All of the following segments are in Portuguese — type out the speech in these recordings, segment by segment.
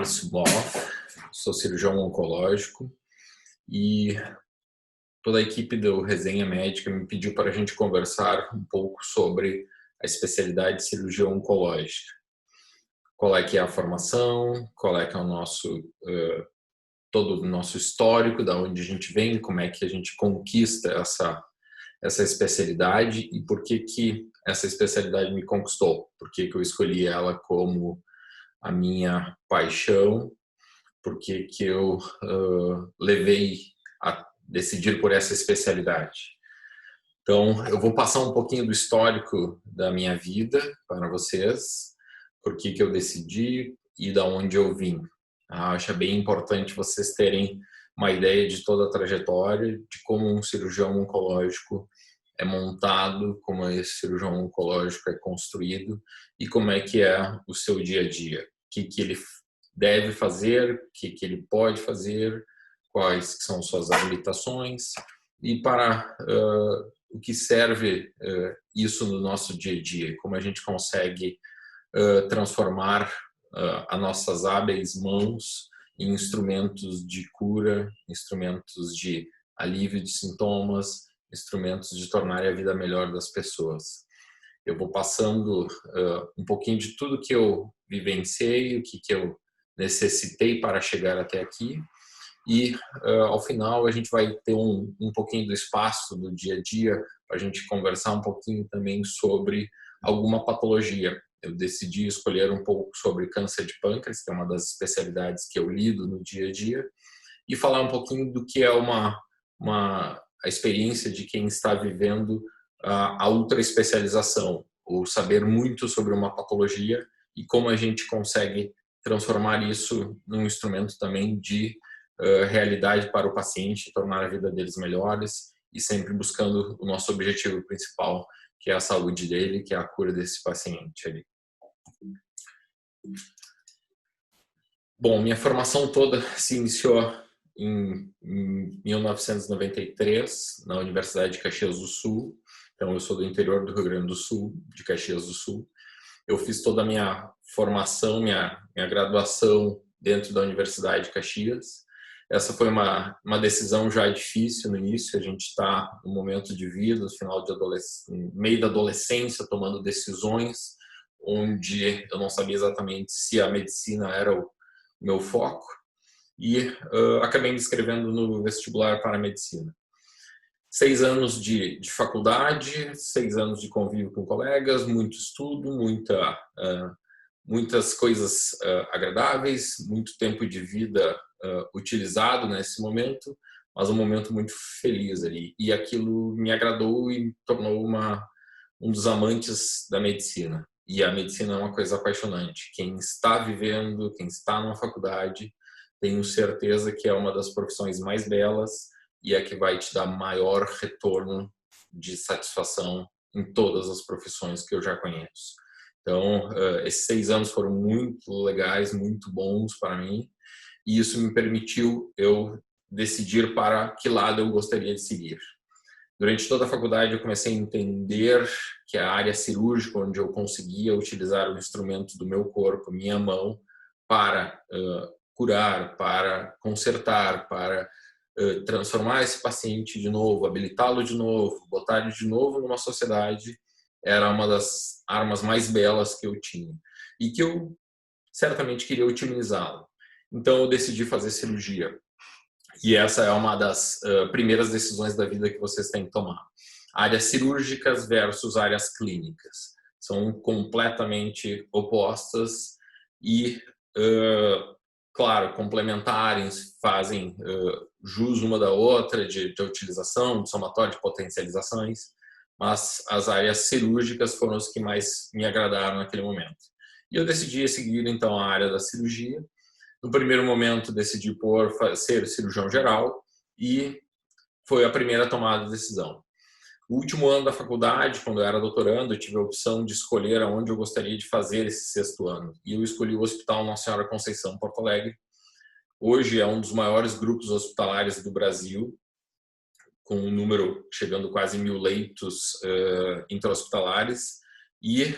Márcio Boff, sou cirurgião oncológico e toda a equipe do Resenha Médica me pediu para a gente conversar um pouco sobre a especialidade de cirurgia oncológica. Qual é que é a formação, qual é que é o nosso, todo o nosso histórico, da onde a gente vem, como é que a gente conquista essa especialidade e por que que essa especialidade me conquistou, por que que eu escolhi ela como a minha paixão, por que que eu levei a decidir por essa especialidade. Então, eu vou passar um pouquinho do histórico da minha vida para vocês, por que que eu decidi e da onde eu vim. Acho bem importante vocês terem uma ideia de toda a trajetória, de como um cirurgião oncológico é montado, como esse cirurgião oncológico é construído e como é que é o seu dia a dia. O que que ele deve fazer, o que que ele pode fazer, quais são suas habilitações e para o que serve isso no nosso dia a dia, como a gente consegue transformar as nossas hábeis mãos em instrumentos de cura, instrumentos de alívio de sintomas, instrumentos de tornar a vida melhor das pessoas. Eu vou passando um pouquinho de tudo que eu vivenciei, o que eu necessitei para chegar até aqui e ao final a gente vai ter um pouquinho do espaço do dia a dia para a gente conversar um pouquinho também sobre alguma patologia. Eu decidi escolher um pouco sobre câncer de pâncreas, que é uma das especialidades que eu lido no dia a dia, e falar um pouquinho do que é a experiência de quem está vivendo a ultra especialização, ou saber muito sobre uma patologia e como a gente consegue transformar isso num instrumento também de realidade para o paciente, tornar a vida deles melhores e sempre buscando o nosso objetivo principal, que é a saúde dele, que é a cura desse paciente ali. Bom, minha formação toda se iniciou em 1993, na Universidade de Caxias do Sul. Então, eu sou do interior do Rio Grande do Sul, de Caxias do Sul. Eu fiz toda a minha formação, minha graduação dentro da Universidade de Caxias. Essa foi uma decisão já difícil no início. A gente está no momento de vida, no final de meio da adolescência, tomando decisões, onde eu não sabia exatamente se a medicina era o meu foco. E acabei me inscrevendo no vestibular para a medicina. 6 anos de faculdade, 6 anos de convívio com colegas, muito estudo, muitas coisas agradáveis, muito tempo de vida utilizado nesse momento, mas um momento muito feliz ali. E aquilo me agradou e me tornou um dos amantes da medicina. E a medicina é uma coisa apaixonante. Quem está vivendo, quem está na faculdade, tenho certeza que é uma das profissões mais belas e é que vai te dar maior retorno de satisfação em todas as profissões que eu já conheço. Então, esses 6 anos foram muito legais, muito bons para mim, e isso me permitiu eu decidir para que lado eu gostaria de seguir. Durante toda a faculdade eu comecei a entender que a área cirúrgica, onde eu conseguia utilizar o instrumento do meu corpo, minha mão, para curar, para consertar, para transformar esse paciente de novo, habilitá-lo de novo, botar ele de novo numa sociedade, era uma das armas mais belas que eu tinha e que eu certamente queria otimizá-lo. Então eu decidi fazer cirurgia. E essa é uma das primeiras decisões da vida que vocês têm que tomar. Áreas cirúrgicas versus áreas clínicas. São completamente opostas e, claro, complementares, fazem jus uma da outra de utilização, de somatório, de potencializações, mas as áreas cirúrgicas foram as que mais me agradaram naquele momento. E eu decidi seguir, então, a área da cirurgia. No primeiro momento, decidi por ser cirurgião geral e foi a primeira tomada de decisão. No último ano da faculdade, quando eu era doutorando, eu tive a opção de escolher aonde eu gostaria de fazer esse 6º ano. E eu escolhi o Hospital Nossa Senhora Conceição, Porto Alegre. Hoje é um dos maiores grupos hospitalares do Brasil, com um número chegando quase 1.000 leitos intra-hospitalares e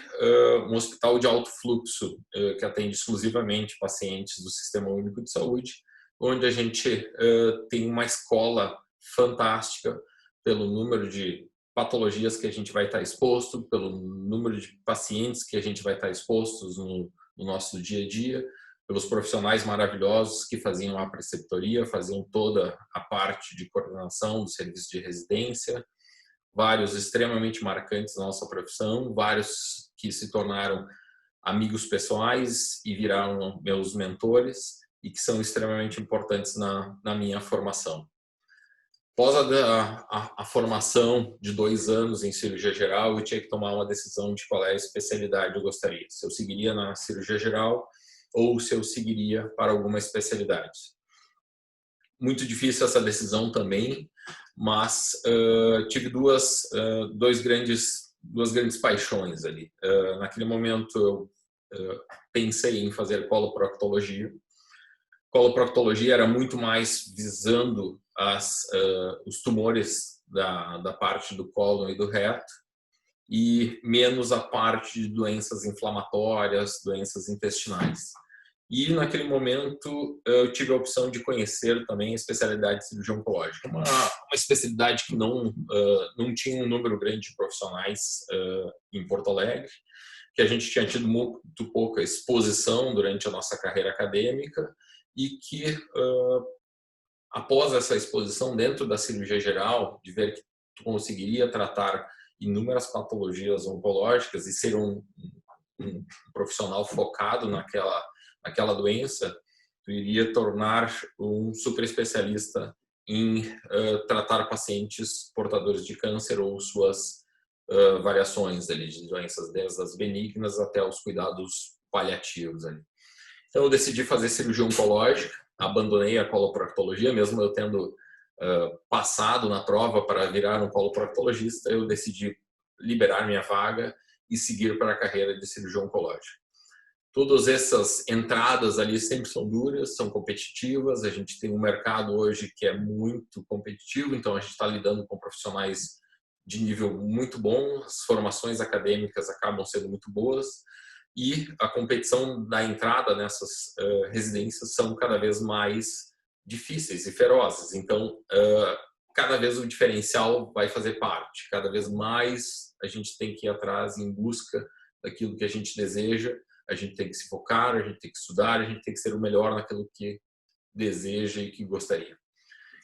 um hospital de alto fluxo, que atende exclusivamente pacientes do Sistema Único de Saúde, onde a gente tem uma escola fantástica pelo número de patologias que a gente vai estar exposto, pelo número de pacientes que a gente vai estar expostos no nosso dia a dia, pelos profissionais maravilhosos que faziam a preceptoria, faziam toda a parte de coordenação do serviço de residência, vários extremamente marcantes na nossa profissão, vários que se tornaram amigos pessoais e viraram meus mentores e que são extremamente importantes na minha formação. Após a formação de 2 anos em cirurgia geral, eu tinha que tomar uma decisão de qual é a especialidade eu gostaria. Se eu seguiria na cirurgia geral ou se eu seguiria para alguma especialidade. Muito difícil essa decisão também, mas tive duas grandes paixões ali. Naquele momento eu pensei em fazer coloproctologia. Coloproctologia era muito mais visando os tumores da parte do cólon e do reto e menos a parte de doenças inflamatórias, doenças intestinais. E naquele momento eu tive a opção de conhecer também a especialidade de cirurgia oncológica, uma especialidade que não tinha um número grande de profissionais em Porto Alegre, que a gente tinha tido muito pouca exposição durante a nossa carreira acadêmica e que após essa exposição dentro da cirurgia geral, de ver que tu conseguiria tratar inúmeras patologias oncológicas e ser um profissional focado naquela doença, tu iria tornar um super especialista em tratar pacientes portadores de câncer ou suas variações ali, de doenças desde as benignas até os cuidados paliativos ali. Então eu decidi fazer cirurgia oncológica, abandonei a coloproctologia, mesmo eu tendo passado na prova para virar um coloproctologista, eu decidi liberar minha vaga e seguir para a carreira de cirurgia oncológica. Todas essas entradas ali sempre são duras, são competitivas, a gente tem um mercado hoje que é muito competitivo, então a gente está lidando com profissionais de nível muito bom, as formações acadêmicas acabam sendo muito boas e a competição da entrada nessas residências são cada vez mais difíceis e ferozes. Então, cada vez o diferencial vai fazer parte, cada vez mais a gente tem que ir atrás em busca daquilo que a gente deseja, a gente tem que se focar, a gente tem que estudar, a gente tem que ser o melhor naquilo que deseja e que gostaria.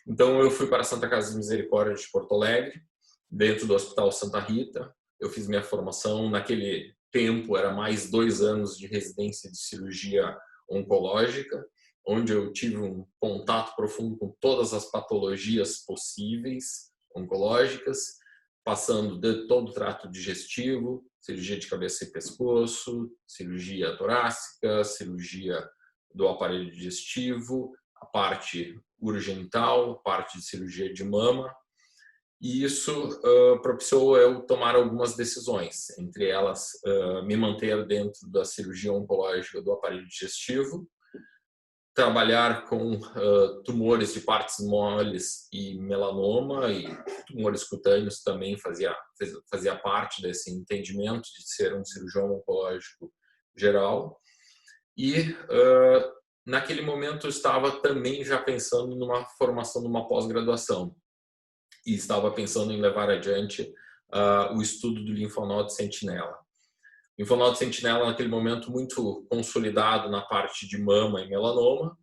Então, eu fui para a Santa Casa de Misericórdia de Porto Alegre, dentro do Hospital Santa Rita. Eu fiz minha formação, naquele tempo era mais 2 anos de residência de cirurgia oncológica, onde eu tive um contato profundo com todas as patologias possíveis oncológicas, passando de todo o trato digestivo, cirurgia de cabeça e pescoço, cirurgia torácica, cirurgia do aparelho digestivo, a parte urgental, a parte de cirurgia de mama. E isso propiciou eu tomar algumas decisões, entre elas me manter dentro da cirurgia oncológica do aparelho digestivo, trabalhar com tumores de partes moles e melanoma, e tumores cutâneos também fazia parte desse entendimento de ser um cirurgião oncológico geral. E naquele momento eu estava também já pensando numa formação, numa pós-graduação, e estava pensando em levar adiante o estudo do linfonodo sentinela. O linfonodo sentinela, naquele momento, muito consolidado na parte de mama e melanoma,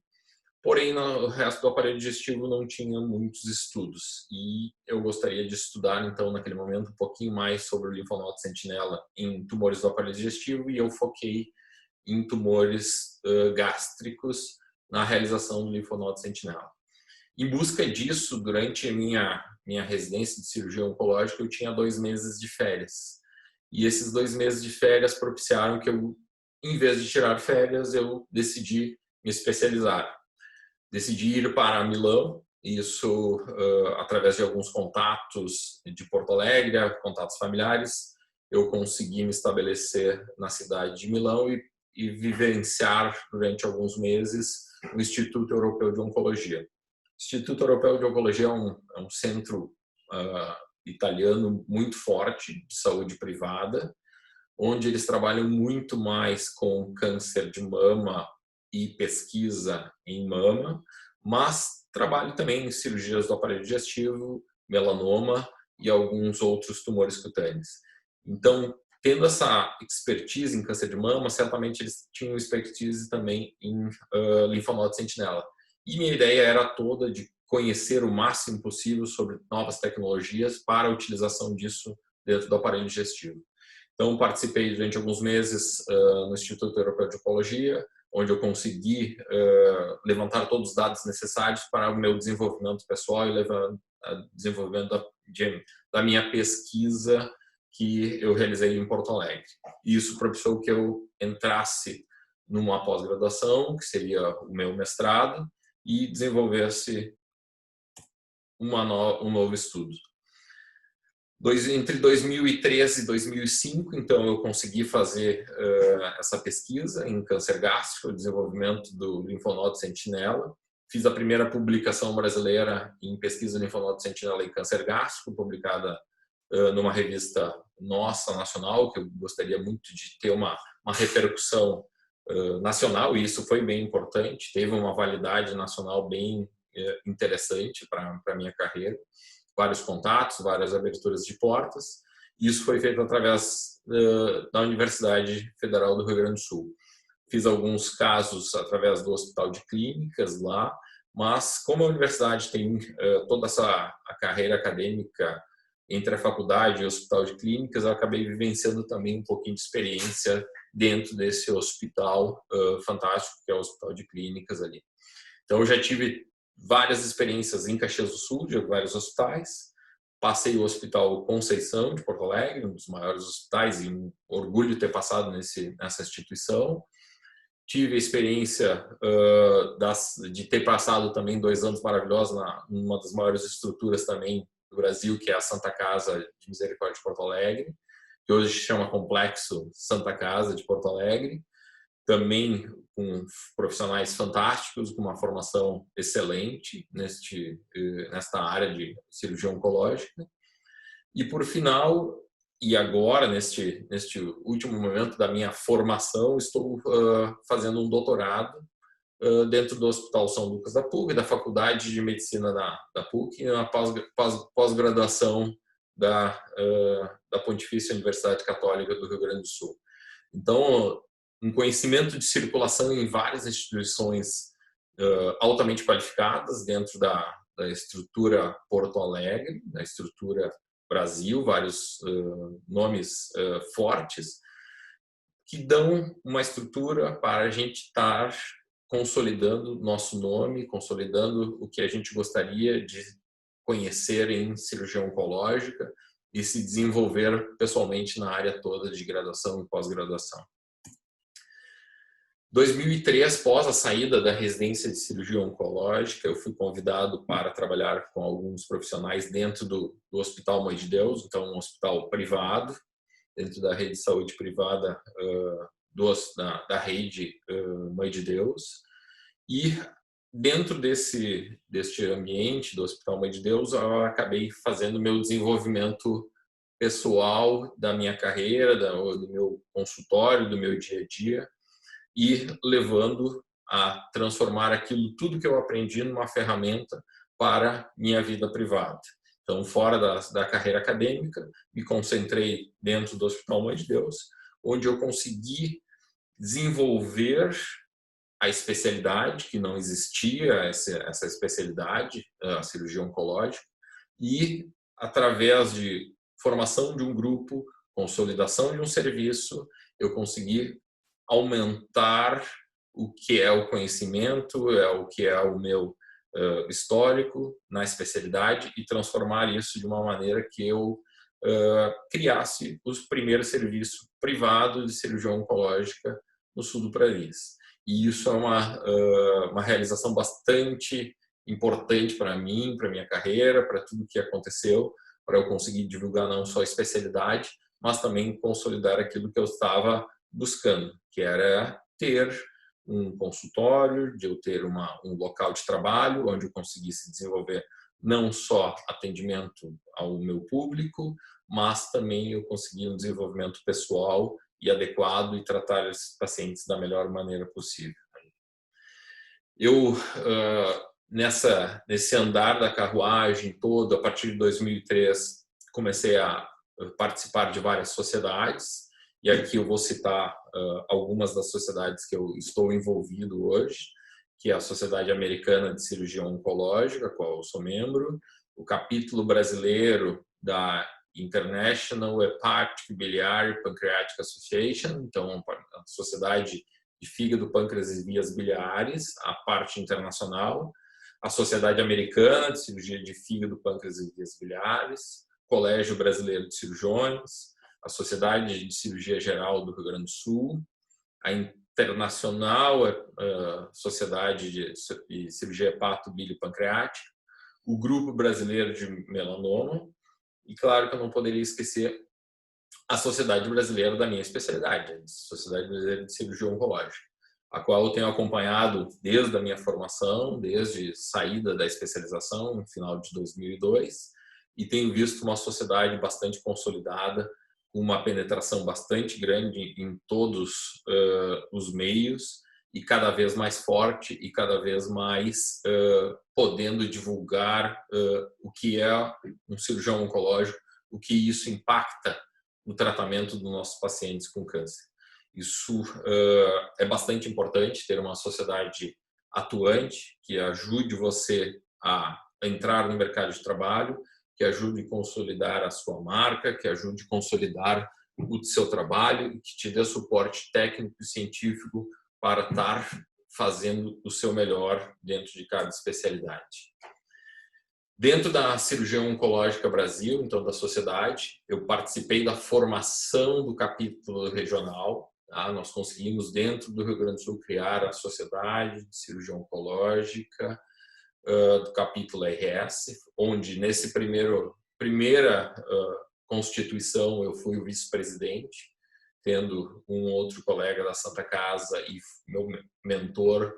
porém, no resto do aparelho digestivo não tinha muitos estudos. E eu gostaria de estudar, então, naquele momento, um pouquinho mais sobre o linfonodo sentinela em tumores do aparelho digestivo, e eu foquei em tumores gástricos na realização do linfonodo sentinela. Em busca disso, durante a minha residência de cirurgia oncológica, eu tinha 2 meses de férias. E esses 2 meses de férias propiciaram que eu, em vez de tirar férias, eu decidi me especializar. Decidi ir para Milão, isso através de alguns contatos de Porto Alegre, contatos familiares, eu consegui me estabelecer na cidade de Milão e vivenciar durante alguns meses o Instituto Europeu de Oncologia. O Instituto Europeu de Oncologia é um centro italiano muito forte de saúde privada, onde eles trabalham muito mais com câncer de mama e pesquisa em mama, mas trabalham também em cirurgias do aparelho digestivo, melanoma e alguns outros tumores cutâneos. Então, tendo essa expertise em câncer de mama, certamente eles tinham expertise também em linfonodo sentinela. E minha ideia era toda de conhecer o máximo possível sobre novas tecnologias para a utilização disso dentro do aparelho digestivo. Então, participei durante alguns meses no Instituto Europeu de Oncologia, onde eu consegui levantar todos os dados necessários para o meu desenvolvimento pessoal e desenvolvimento da minha pesquisa que eu realizei em Porto Alegre. Isso propiciou que eu entrasse numa pós-graduação, que seria o meu mestrado, e desenvolvesse um novo estudo. Entre 2013 e 2005, então, eu consegui fazer essa pesquisa em câncer gástrico, o desenvolvimento do linfonodo sentinela. Fiz a primeira publicação brasileira em pesquisa de linfonodo sentinela em câncer gástrico, publicada numa revista nossa, nacional, que eu gostaria muito de ter uma repercussão nacional, e isso foi bem importante, teve uma validade nacional bem interessante para a minha carreira, vários contatos, várias aberturas de portas, e isso foi feito através da Universidade Federal do Rio Grande do Sul. Fiz alguns casos através do Hospital de Clínicas lá, mas como a universidade tem toda a carreira acadêmica entre a faculdade e o Hospital de Clínicas, eu acabei vivenciando também um pouquinho de experiência dentro desse hospital fantástico que é o Hospital de Clínicas ali. Então, eu já tive várias experiências em Caxias do Sul, de vários hospitais. Passei o Hospital Conceição, de Porto Alegre, um dos maiores hospitais, e um orgulho ter passado nessa instituição. Tive a experiência de ter passado também 2 anos maravilhosos numa das maiores estruturas também do Brasil, que é a Santa Casa de Misericórdia de Porto Alegre, que hoje se chama Complexo Santa Casa de Porto Alegre, também com profissionais fantásticos, com uma formação excelente nesta área de cirurgia oncológica. E por final, e agora, neste último momento da minha formação, estou fazendo um doutorado dentro do Hospital São Lucas da PUC, da Faculdade de Medicina da PUC, e na pós-graduação da Pontifícia Universidade Católica do Rio Grande do Sul. Então, um conhecimento de circulação em várias instituições altamente qualificadas dentro da estrutura Porto Alegre, da estrutura Brasil, vários nomes fortes, que dão uma estrutura para a gente estar consolidando nosso nome, consolidando o que a gente gostaria de conhecer em cirurgia oncológica e se desenvolver pessoalmente na área toda de graduação e pós-graduação. 2003, após a saída da residência de cirurgia oncológica, eu fui convidado para trabalhar com alguns profissionais dentro do Hospital Mãe de Deus, então um hospital privado, dentro da rede de saúde privada da rede Mãe de Deus. E dentro deste ambiente do Hospital Mãe de Deus, eu acabei fazendo meu desenvolvimento pessoal da minha carreira, do meu consultório, do meu dia a dia, e levando a transformar aquilo tudo que eu aprendi numa ferramenta para minha vida privada. Então, fora da carreira acadêmica, me concentrei dentro do Hospital Mãe de Deus, onde eu consegui desenvolver a especialidade, que não existia essa especialidade, a cirurgia oncológica, e através de formação de um grupo, consolidação de um serviço, eu consegui aumentar o que é o conhecimento, o que é o meu histórico na especialidade e transformar isso de uma maneira que eu criasse os primeiros serviços privados de cirurgia oncológica no sul do país. E isso é uma realização bastante importante para mim, para minha carreira, para tudo que aconteceu, para eu conseguir divulgar não só a especialidade, mas também consolidar aquilo que eu estava buscando, que era ter um consultório, de eu ter um local de trabalho onde eu conseguisse desenvolver não só atendimento ao meu público, mas também eu consegui um desenvolvimento pessoal e adequado e tratar esses pacientes da melhor maneira possível. Eu, nesse andar da carruagem todo, a partir de 2003, comecei a participar de várias sociedades, e aqui eu vou citar algumas das sociedades que eu estou envolvido hoje, que é a Sociedade Americana de Cirurgia Oncológica, a qual eu sou membro, o capítulo brasileiro da International Hepatic Biliary Pancreatic Association, então a Sociedade de Fígado, Pâncreas e Vias Biliares, a parte internacional, a Sociedade Americana de Cirurgia de Fígado, Pâncreas e Vias Biliares, Colégio Brasileiro de Cirurgiões, a Sociedade de Cirurgia Geral do Rio Grande do Sul, a Internacional Sociedade de Cirurgia Hepato, Bile e Pancreática, o Grupo Brasileiro de Melanoma e, claro, que eu não poderia esquecer a Sociedade Brasileira da minha especialidade, a Sociedade Brasileira de Cirurgia Oncológica, a qual eu tenho acompanhado desde a minha formação, desde saída da especialização, no final de 2002, e tenho visto uma sociedade bastante consolidada, com uma penetração bastante grande em todos os meios e cada vez mais forte e cada vez mais podendo divulgar o que é um cirurgião oncológico, o que isso impacta no tratamento dos nossos pacientes com câncer. Isso é bastante importante, ter uma sociedade atuante que ajude você a entrar no mercado de trabalho, que ajude a consolidar a sua marca, que ajude a consolidar o seu trabalho e que te dê suporte técnico e científico para estar fazendo o seu melhor dentro de cada especialidade. Dentro da Cirurgia Oncológica Brasil, então da sociedade, eu participei da formação do capítulo regional. Tá? Nós conseguimos, dentro do Rio Grande do Sul, criar a Sociedade de Cirurgia Oncológica do capítulo RS, onde nesse primeira constituição eu fui o vice-presidente, tendo um outro colega da Santa Casa e meu mentor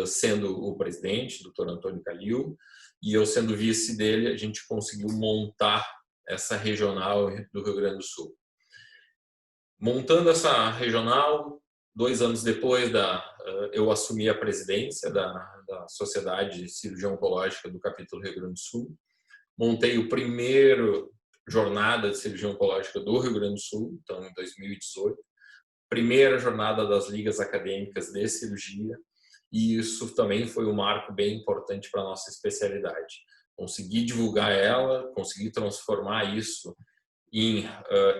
sendo o presidente, Dr. Antônio Calil, e eu sendo vice dele, a gente conseguiu montar essa regional do Rio Grande do Sul. Montando essa regional, 2 anos depois eu assumi a presidência da Sociedade de Cirurgia Oncológica do capítulo Rio Grande do Sul. Montei o primeiro jornada de cirurgia oncológica do Rio Grande do Sul, então em 2018. Primeira jornada das ligas acadêmicas de cirurgia, e isso também foi um marco bem importante para a nossa especialidade. Consegui divulgar ela, consegui transformar isso em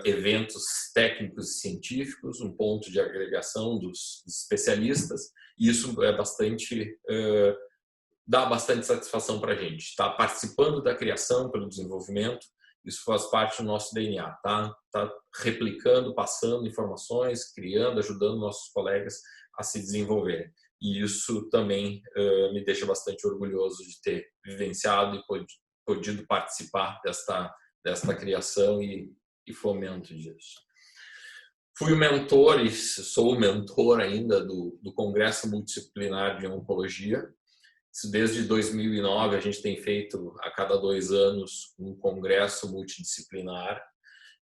eventos técnicos e científicos, um ponto de agregação dos especialistas, e isso é dá bastante satisfação para a gente. Está participando da criação, pelo desenvolvimento, isso faz parte do nosso DNA, tá replicando, passando informações, criando, ajudando nossos colegas a se desenvolverem. E isso também me deixa bastante orgulhoso de ter vivenciado e podido participar desta criação e fomento disso. Fui o mentor e sou o mentor ainda do Congresso Multidisciplinar de Oncologia. Desde 2009 a gente tem feito a cada 2 anos um congresso multidisciplinar.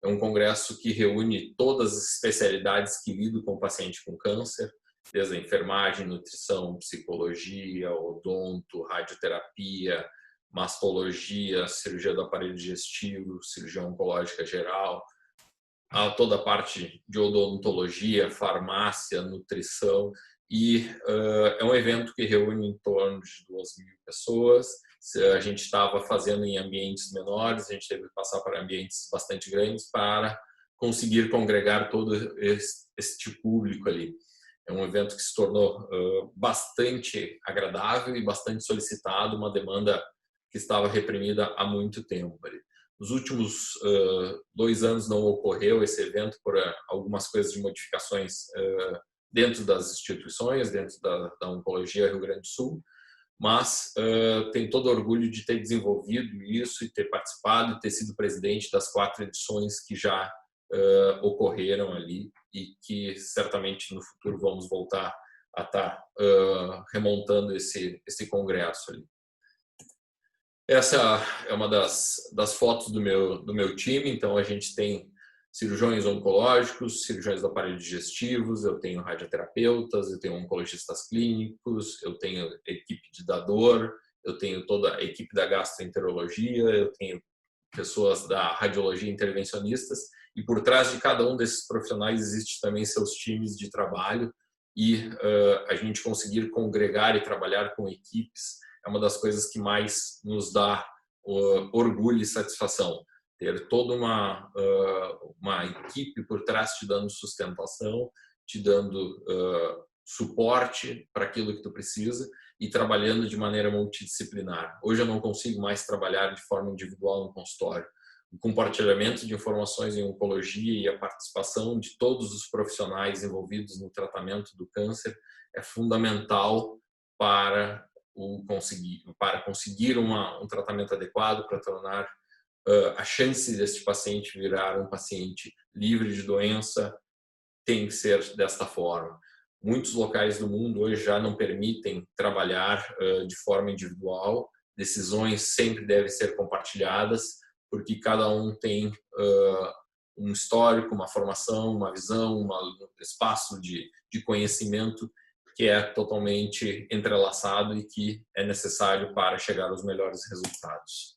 É um congresso que reúne todas as especialidades que lidam com o paciente com câncer, desde a enfermagem, nutrição, psicologia, odonto, radioterapia, mastologia, cirurgia do aparelho digestivo, cirurgia oncológica geral, toda a parte de odontologia, farmácia, nutrição, e é um evento que reúne em torno de 2.000 pessoas. A gente estava fazendo em ambientes menores, a gente teve que passar para ambientes bastante grandes para conseguir congregar todo este público ali. É um evento que se tornou bastante agradável e bastante solicitado, uma demanda que estava reprimida há muito tempo ali. Nos últimos 2 anos não ocorreu esse evento por algumas coisas de modificações dentro das instituições, dentro da Oncologia Rio Grande do Sul, mas tenho todo orgulho de ter desenvolvido isso e ter participado e ter sido presidente das 4 edições que já ocorreram ali e que certamente no futuro vamos voltar a estar remontando esse congresso ali. Essa é uma das fotos do meu time, então a gente tem cirurgiões oncológicos, cirurgiões do aparelho digestivos, eu tenho radioterapeutas, eu tenho oncologistas clínicos, eu tenho equipe de dador, eu tenho toda a equipe da gastroenterologia, eu tenho pessoas da radiologia intervencionistas, e por trás de cada um desses profissionais existe também seus times de trabalho, e a gente conseguir congregar e trabalhar com equipes é uma das coisas que mais nos dá orgulho e satisfação. Ter toda uma equipe por trás te dando sustentação, te dando suporte para aquilo que tu precisa e trabalhando de maneira multidisciplinar. Hoje eu não consigo mais trabalhar de forma individual no consultório. O compartilhamento de informações em oncologia e a participação de todos os profissionais envolvidos no tratamento do câncer é fundamental para conseguir um tratamento adequado, para tornar a chance deste paciente virar um paciente livre de doença tem que ser desta forma. Muitos locais do mundo hoje já não permitem trabalhar de forma individual, decisões sempre devem ser compartilhadas, porque cada um tem um histórico, uma formação, uma visão, um espaço de conhecimento que é totalmente entrelaçado e que é necessário para chegar aos melhores resultados.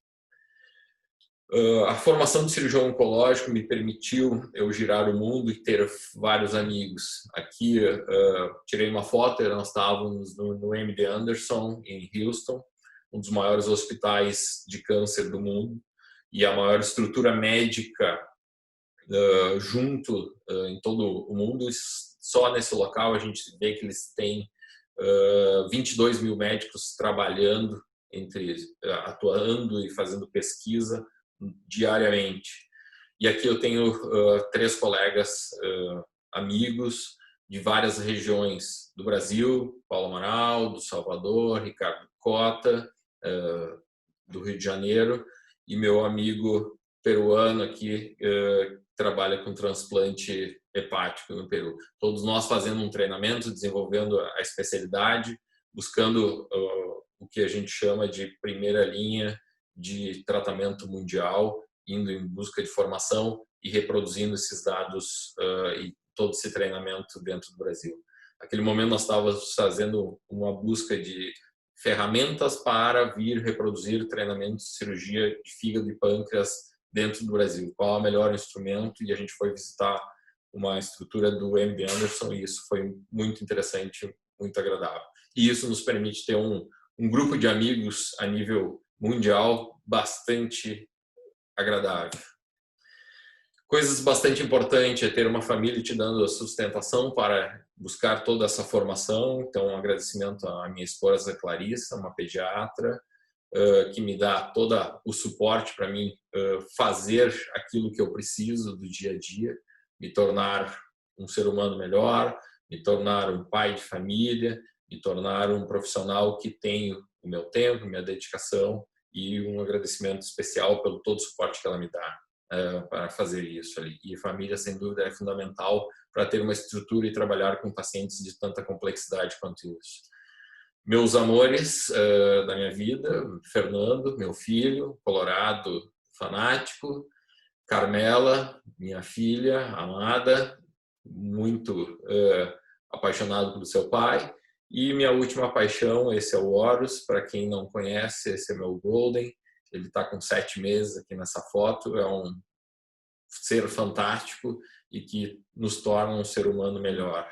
A formação de cirurgião oncológico me permitiu eu girar o mundo e ter vários amigos. Aqui tirei uma foto, nós estávamos no MD Anderson, em Houston, um dos maiores hospitais de câncer do mundo e a maior estrutura médica junto em todo o mundo. Só nesse local a gente vê que eles têm 22 mil médicos trabalhando, atuando e fazendo pesquisa diariamente. E aqui eu tenho 3 colegas amigos de várias regiões do Brasil: Paulo Amaral, do Salvador, Ricardo Cota, do Rio de Janeiro, e meu amigo peruano aqui trabalha com transplante hepático no Peru. Todos nós fazendo um treinamento, desenvolvendo a especialidade, buscando o que a gente chama de primeira linha de tratamento mundial, indo em busca de formação e reproduzindo esses dados e todo esse treinamento dentro do Brasil. Naquele momento nós estávamos fazendo uma busca de ferramentas para vir reproduzir treinamentos de cirurgia de fígado e pâncreas dentro do Brasil. Qual é o melhor instrumento? E a gente foi visitar uma estrutura do MD Anderson e isso foi muito interessante, muito agradável. E isso nos permite ter um grupo de amigos a nível mundial bastante agradável. Coisas bastante importantes é ter uma família te dando a sustentação para buscar toda essa formação. Então, um agradecimento à minha esposa Clarissa, uma pediatra, que me dá todo o suporte para mim fazer aquilo que eu preciso do dia a dia, me tornar um ser humano melhor, me tornar um pai de família, me tornar um profissional que tenho o meu tempo, minha dedicação, e um agradecimento especial pelo todo o suporte que ela me dá para fazer isso ali. E a família, sem dúvida, é fundamental para ter uma estrutura e trabalhar com pacientes de tanta complexidade quanto isso. Meus amores da minha vida: Fernando, meu filho, colorado fanático; Carmela, minha filha amada, muito apaixonado pelo seu pai; e minha última paixão, esse é o Horus. Para quem não conhece, esse é meu Golden. Ele está com 7 meses aqui nessa foto. É um ser fantástico e que nos torna um ser humano melhor.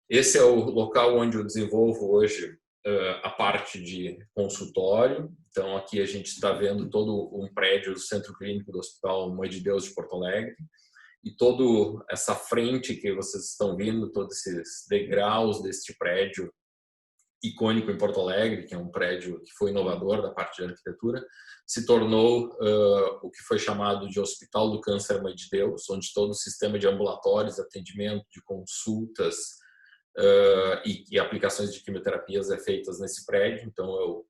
Esse é o local onde eu desenvolvo hoje a parte de consultório. Então, aqui a gente está vendo todo um prédio do Centro Clínico do Hospital Mãe de Deus de Porto Alegre. E toda essa frente que vocês estão vendo, todos esses degraus deste prédio icônico em Porto Alegre, que é um prédio que foi inovador da parte de arquitetura, se tornou o que foi chamado de Hospital do Câncer Mãe de Deus, onde todo o sistema de ambulatórios, atendimento, de consultas e aplicações de quimioterapias é feitas nesse prédio. Então,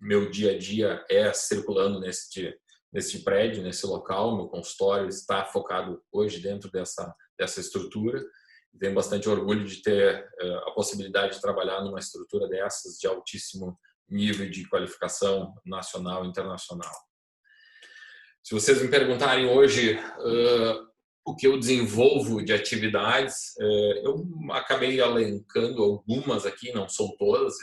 meu dia a dia é circulando nesse prédio, nesse local. Meu consultório está focado hoje dentro dessa estrutura. Tenho bastante orgulho de ter a possibilidade de trabalhar numa estrutura dessas, de altíssimo nível de qualificação nacional e internacional. Se vocês me perguntarem hoje o que eu desenvolvo de atividades, eu acabei elencando algumas aqui, não são todas,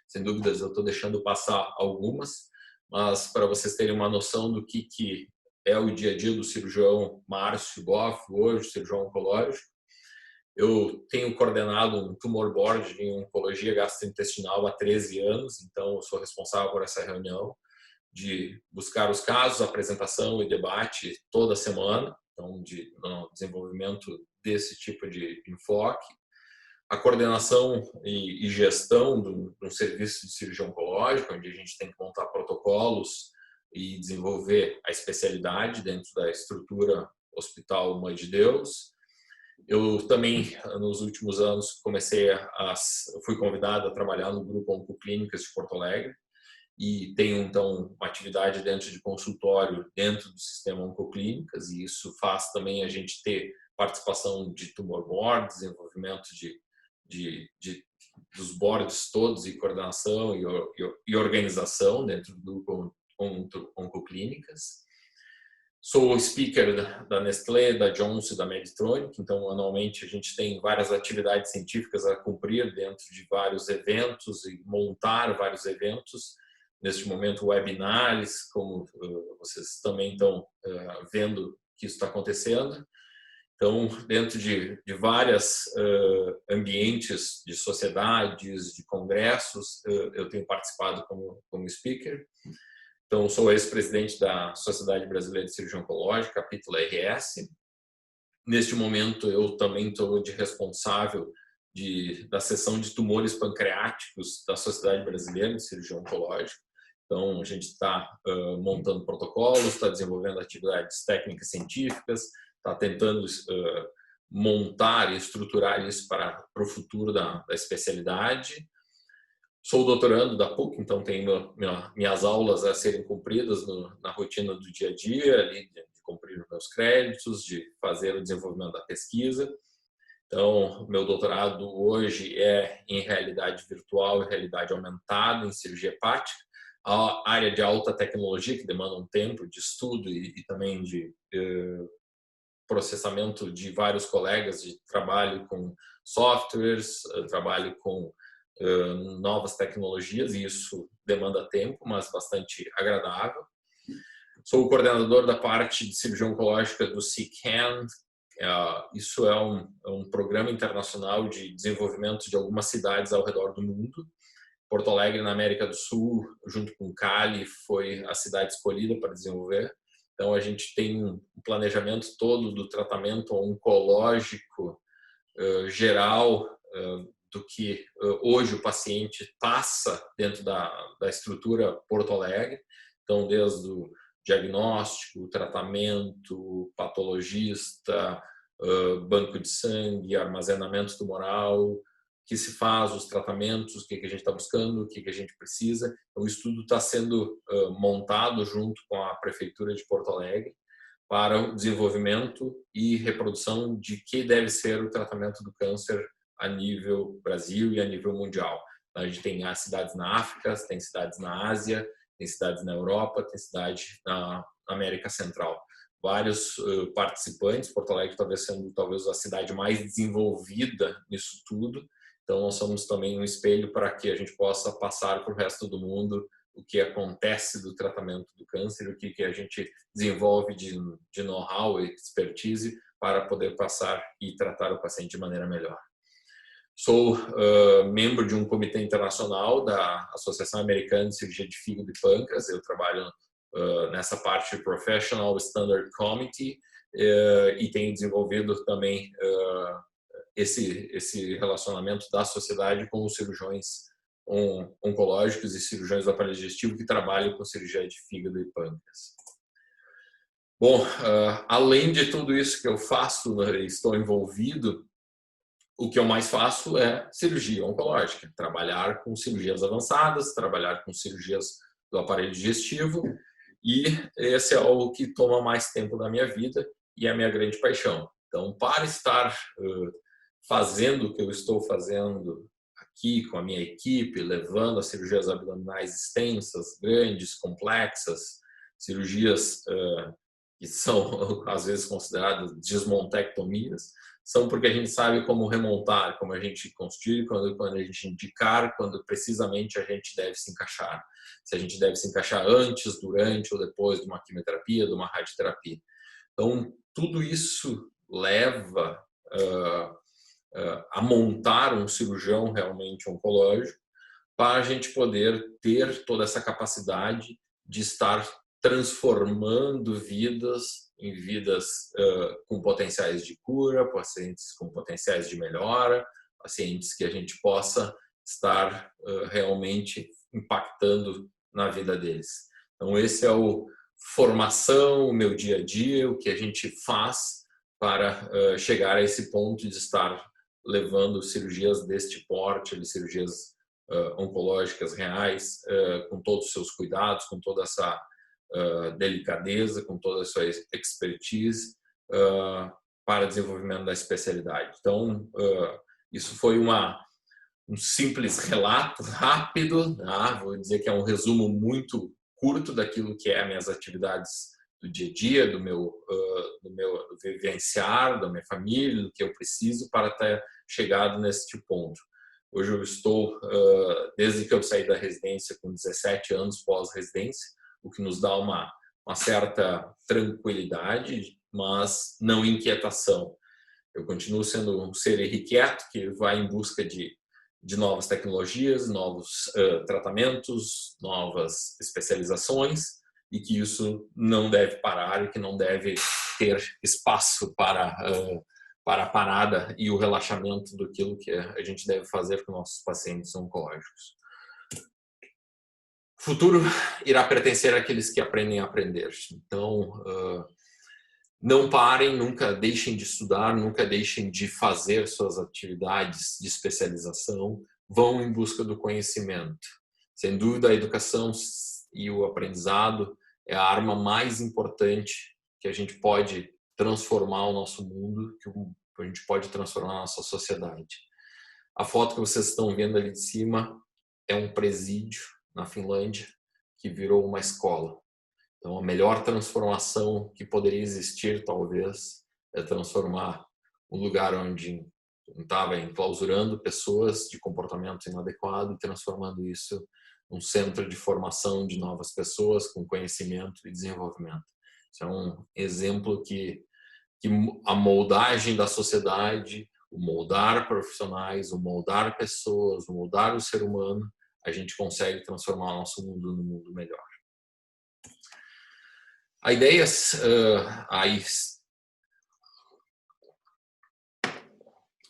sem dúvidas eu estou deixando passar algumas, mas para vocês terem uma noção do que é o dia a dia do cirurgião Márcio Boff, hoje, cirurgião oncológico. Eu tenho coordenado um tumor board em oncologia gastrointestinal há 13 anos, então eu sou responsável por essa reunião de buscar os casos, apresentação e debate toda semana, então no desenvolvimento desse tipo de enfoque, a coordenação e gestão de um serviço de cirurgia oncológica, onde a gente tem que montar protocolos e desenvolver a especialidade dentro da estrutura Hospital Mãe de Deus. Eu também, nos últimos anos, fui convidado a trabalhar no Grupo Oncoclínicas de Porto Alegre e tenho, então, uma atividade dentro de consultório, dentro do sistema Oncoclínicas, e isso faz também a gente ter participação de tumor board, desenvolvimento dos boards todos e coordenação e organização dentro do Grupo Oncoclínicas. Sou speaker da Nestlé, da Johnson e da Medtronic, então anualmente a gente tem várias atividades científicas a cumprir dentro de vários eventos e montar vários eventos. Neste momento, webinars, como vocês também estão vendo que isso está acontecendo. Então, dentro de vários ambientes de sociedades, de congressos, eu tenho participado como speaker. Então, sou ex-presidente da Sociedade Brasileira de Cirurgia Oncológica, capítulo RS. Neste momento, eu também estou de responsável da seção de tumores pancreáticos da Sociedade Brasileira de Cirurgia Oncológica. Então, a gente está montando protocolos, está desenvolvendo atividades técnicas científicas, está tentando montar e estruturar isso para o futuro da especialidade. Sou doutorando da PUC, então tenho minhas aulas a serem cumpridas na rotina do dia a dia, ali, de cumprir os meus créditos, de fazer o desenvolvimento da pesquisa. Então, meu doutorado hoje é em realidade virtual e realidade aumentada em cirurgia hepática, a área de alta tecnologia, que demanda um tempo de estudo e também de processamento de vários colegas, de trabalho com softwares, trabalho com novas tecnologias, e isso demanda tempo, mas bastante agradável. Sou o coordenador da parte de cirurgia oncológica do CICAN. Isso é um programa internacional de desenvolvimento de algumas cidades ao redor do mundo. Porto Alegre, na América do Sul, junto com Cali, foi a cidade escolhida para desenvolver. Então, a gente tem um planejamento todo do tratamento oncológico geral do que hoje o paciente passa dentro da estrutura Porto Alegre. Então, desde o diagnóstico, tratamento, patologista, banco de sangue, armazenamento tumoral, que se faz, os tratamentos, o que a gente está buscando, o que a gente precisa. O estudo está sendo montado junto com a Prefeitura de Porto Alegre para o desenvolvimento e reprodução de que deve ser o tratamento do câncer a nível Brasil e a nível mundial. A gente tem as cidades na África, tem cidades na Ásia, tem cidades na Europa, tem cidade na América Central. Vários participantes, Porto Alegre talvez sendo a cidade mais desenvolvida nisso tudo. Então, nós somos também um espelho para que a gente possa passar para o resto do mundo o que acontece do tratamento do câncer, o que a gente desenvolve de know-how e expertise para poder passar e tratar o paciente de maneira melhor. Sou membro de um comitê internacional da Associação Americana de Cirurgia de Fígado e Pâncreas. Eu trabalho nessa parte de Professional Standard Committee e tenho desenvolvido também esse relacionamento da sociedade com os cirurgiões oncológicos e cirurgiões do aparelho digestivo que trabalham com cirurgia de fígado e pâncreas. Bom, além de tudo isso que eu faço, estou envolvido, o que eu mais faço é cirurgia oncológica, trabalhar com cirurgias avançadas, trabalhar com cirurgias do aparelho digestivo, e esse é o que toma mais tempo da minha vida e é a minha grande paixão. Então, para estar fazendo o que eu estou fazendo aqui com a minha equipe, levando as cirurgias abdominais extensas, grandes, complexas, cirurgias que são às vezes consideradas desmontectomias, são porque a gente sabe como remontar, como a gente construir, quando a gente indicar, quando precisamente a gente deve se encaixar. Se a gente deve se encaixar antes, durante ou depois de uma quimioterapia, de uma radioterapia. Então, tudo isso leva a montar um cirurgião realmente oncológico para a gente poder ter toda essa capacidade de estar transformando vidas em vidas com potenciais de cura, pacientes com potenciais de melhora, pacientes que a gente possa estar realmente impactando na vida deles. Então, esse é o formação, o meu dia a dia, o que a gente faz para chegar a esse ponto de estar levando cirurgias deste porte, cirurgias oncológicas reais, com todos os seus cuidados, com toda essa delicadeza, com toda a sua expertise para desenvolvimento da especialidade. Então, isso foi um simples relato rápido, vou dizer que é um resumo muito curto daquilo que é minhas atividades do dia a dia, do meu vivenciar, da minha família, do que eu preciso para ter chegado neste ponto. Hoje eu estou, desde que eu saí da residência, com 17 anos pós-residência, o que nos dá uma certa tranquilidade, mas não inquietação. Eu continuo sendo um ser irrequieto que vai em busca de novas tecnologias, novos tratamentos, novas especializações, e que isso não deve parar e que não deve ter espaço para a parada e o relaxamento daquilo que a gente deve fazer com nossos pacientes oncológicos. O futuro irá pertencer àqueles que aprendem a aprender. Então, não parem, nunca deixem de estudar, nunca deixem de fazer suas atividades de especialização, vão em busca do conhecimento. Sem dúvida, a educação e o aprendizado é a arma mais importante que a gente pode transformar o nosso mundo, que a gente pode transformar a nossa sociedade. A foto que vocês estão vendo ali de cima é um presídio na Finlândia que virou uma escola. Então, a melhor transformação que poderia existir, talvez, é transformar um lugar onde estava enclausurando pessoas de comportamento inadequado e transformando isso num centro de formação de novas pessoas com conhecimento e desenvolvimento. Isso é um exemplo que a moldagem da sociedade, o moldar profissionais, o moldar pessoas, o moldar o ser humano, a gente consegue transformar o nosso mundo num mundo melhor. A ideia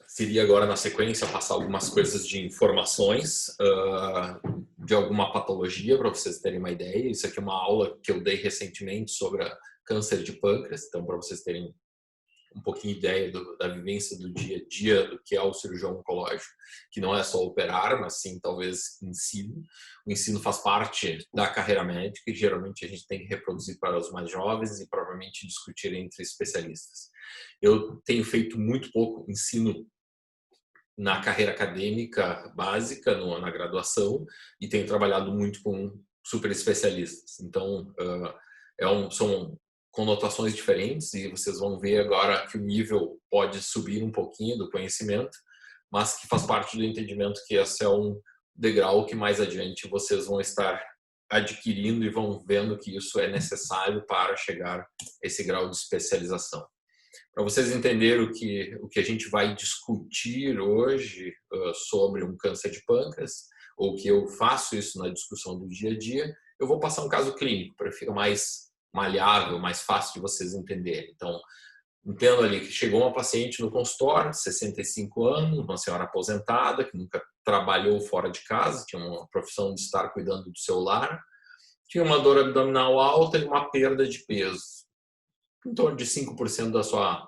seria agora, na sequência, passar algumas coisas de informações de alguma patologia, para vocês terem uma ideia. Isso aqui é uma aula que eu dei recentemente sobre câncer de pâncreas, então para vocês terem um pouquinho de ideia da vivência do dia a dia, do que é o cirurgião oncológico, que não é só operar, mas sim talvez ensino. O ensino faz parte da carreira médica e geralmente a gente tem que reproduzir para os mais jovens e provavelmente discutir entre especialistas. Eu tenho feito muito pouco ensino na carreira acadêmica básica, na graduação, e tenho trabalhado muito com super especialistas. Então, são conotações diferentes e vocês vão ver agora que o nível pode subir um pouquinho do conhecimento, mas que faz parte do entendimento que esse é um degrau que mais adiante vocês vão estar adquirindo e vão vendo que isso é necessário para chegar a esse grau de especialização. Para vocês entenderem o que a gente vai discutir hoje sobre um câncer de pâncreas, ou que eu faço isso na discussão do dia a dia, eu vou passar um caso clínico para ficar mais maleável, mais fácil de vocês entenderem. Então, entendo ali que chegou uma paciente no consultório, 65 anos, uma senhora aposentada, que nunca trabalhou fora de casa, tinha uma profissão de estar cuidando do seu lar, tinha uma dor abdominal alta e uma perda de peso, em torno de 5% da sua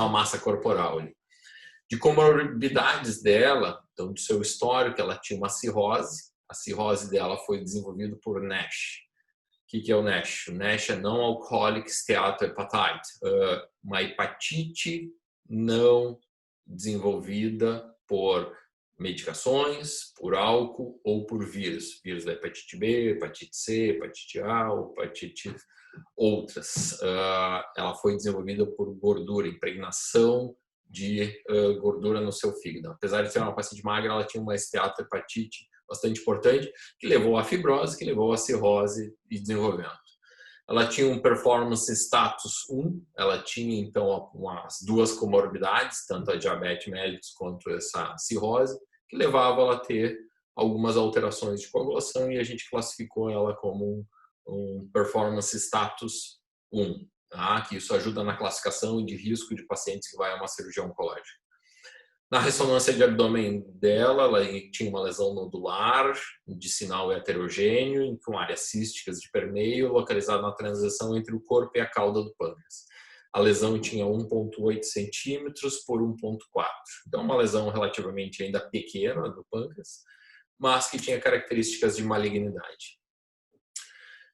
massa corporal. De comorbidades dela, então do seu histórico, ela tinha uma cirrose, a cirrose dela foi desenvolvida por NASH. O que é o NASH? O NASH é Non-Alcoholic Steatohepatite, uma hepatite não desenvolvida por medicações, por álcool ou por vírus. Vírus da hepatite B, hepatite C, hepatite A, hepatite outras. Ela foi desenvolvida por gordura, impregnação de gordura no seu fígado. Apesar de ser uma paciente magra, ela tinha uma esteatohepatite bastante importante, que levou à fibrose, que levou à cirrose e desenvolvimento. Ela tinha um performance status 1, ela tinha então as duas comorbidades, tanto a diabetes mellitus quanto essa cirrose, que levava ela a ter algumas alterações de coagulação, e a gente classificou ela como um performance status 1, tá? Que isso ajuda na classificação de risco de pacientes que vai a uma cirurgia oncológica. Na ressonância de abdômen dela, ela tinha uma lesão nodular de sinal heterogêneo, com áreas císticas de permeio, localizada na transição entre o corpo e a cauda do pâncreas. A lesão tinha 1,8 centímetros por 1,4. Então, uma lesão relativamente ainda pequena do pâncreas, mas que tinha características de malignidade.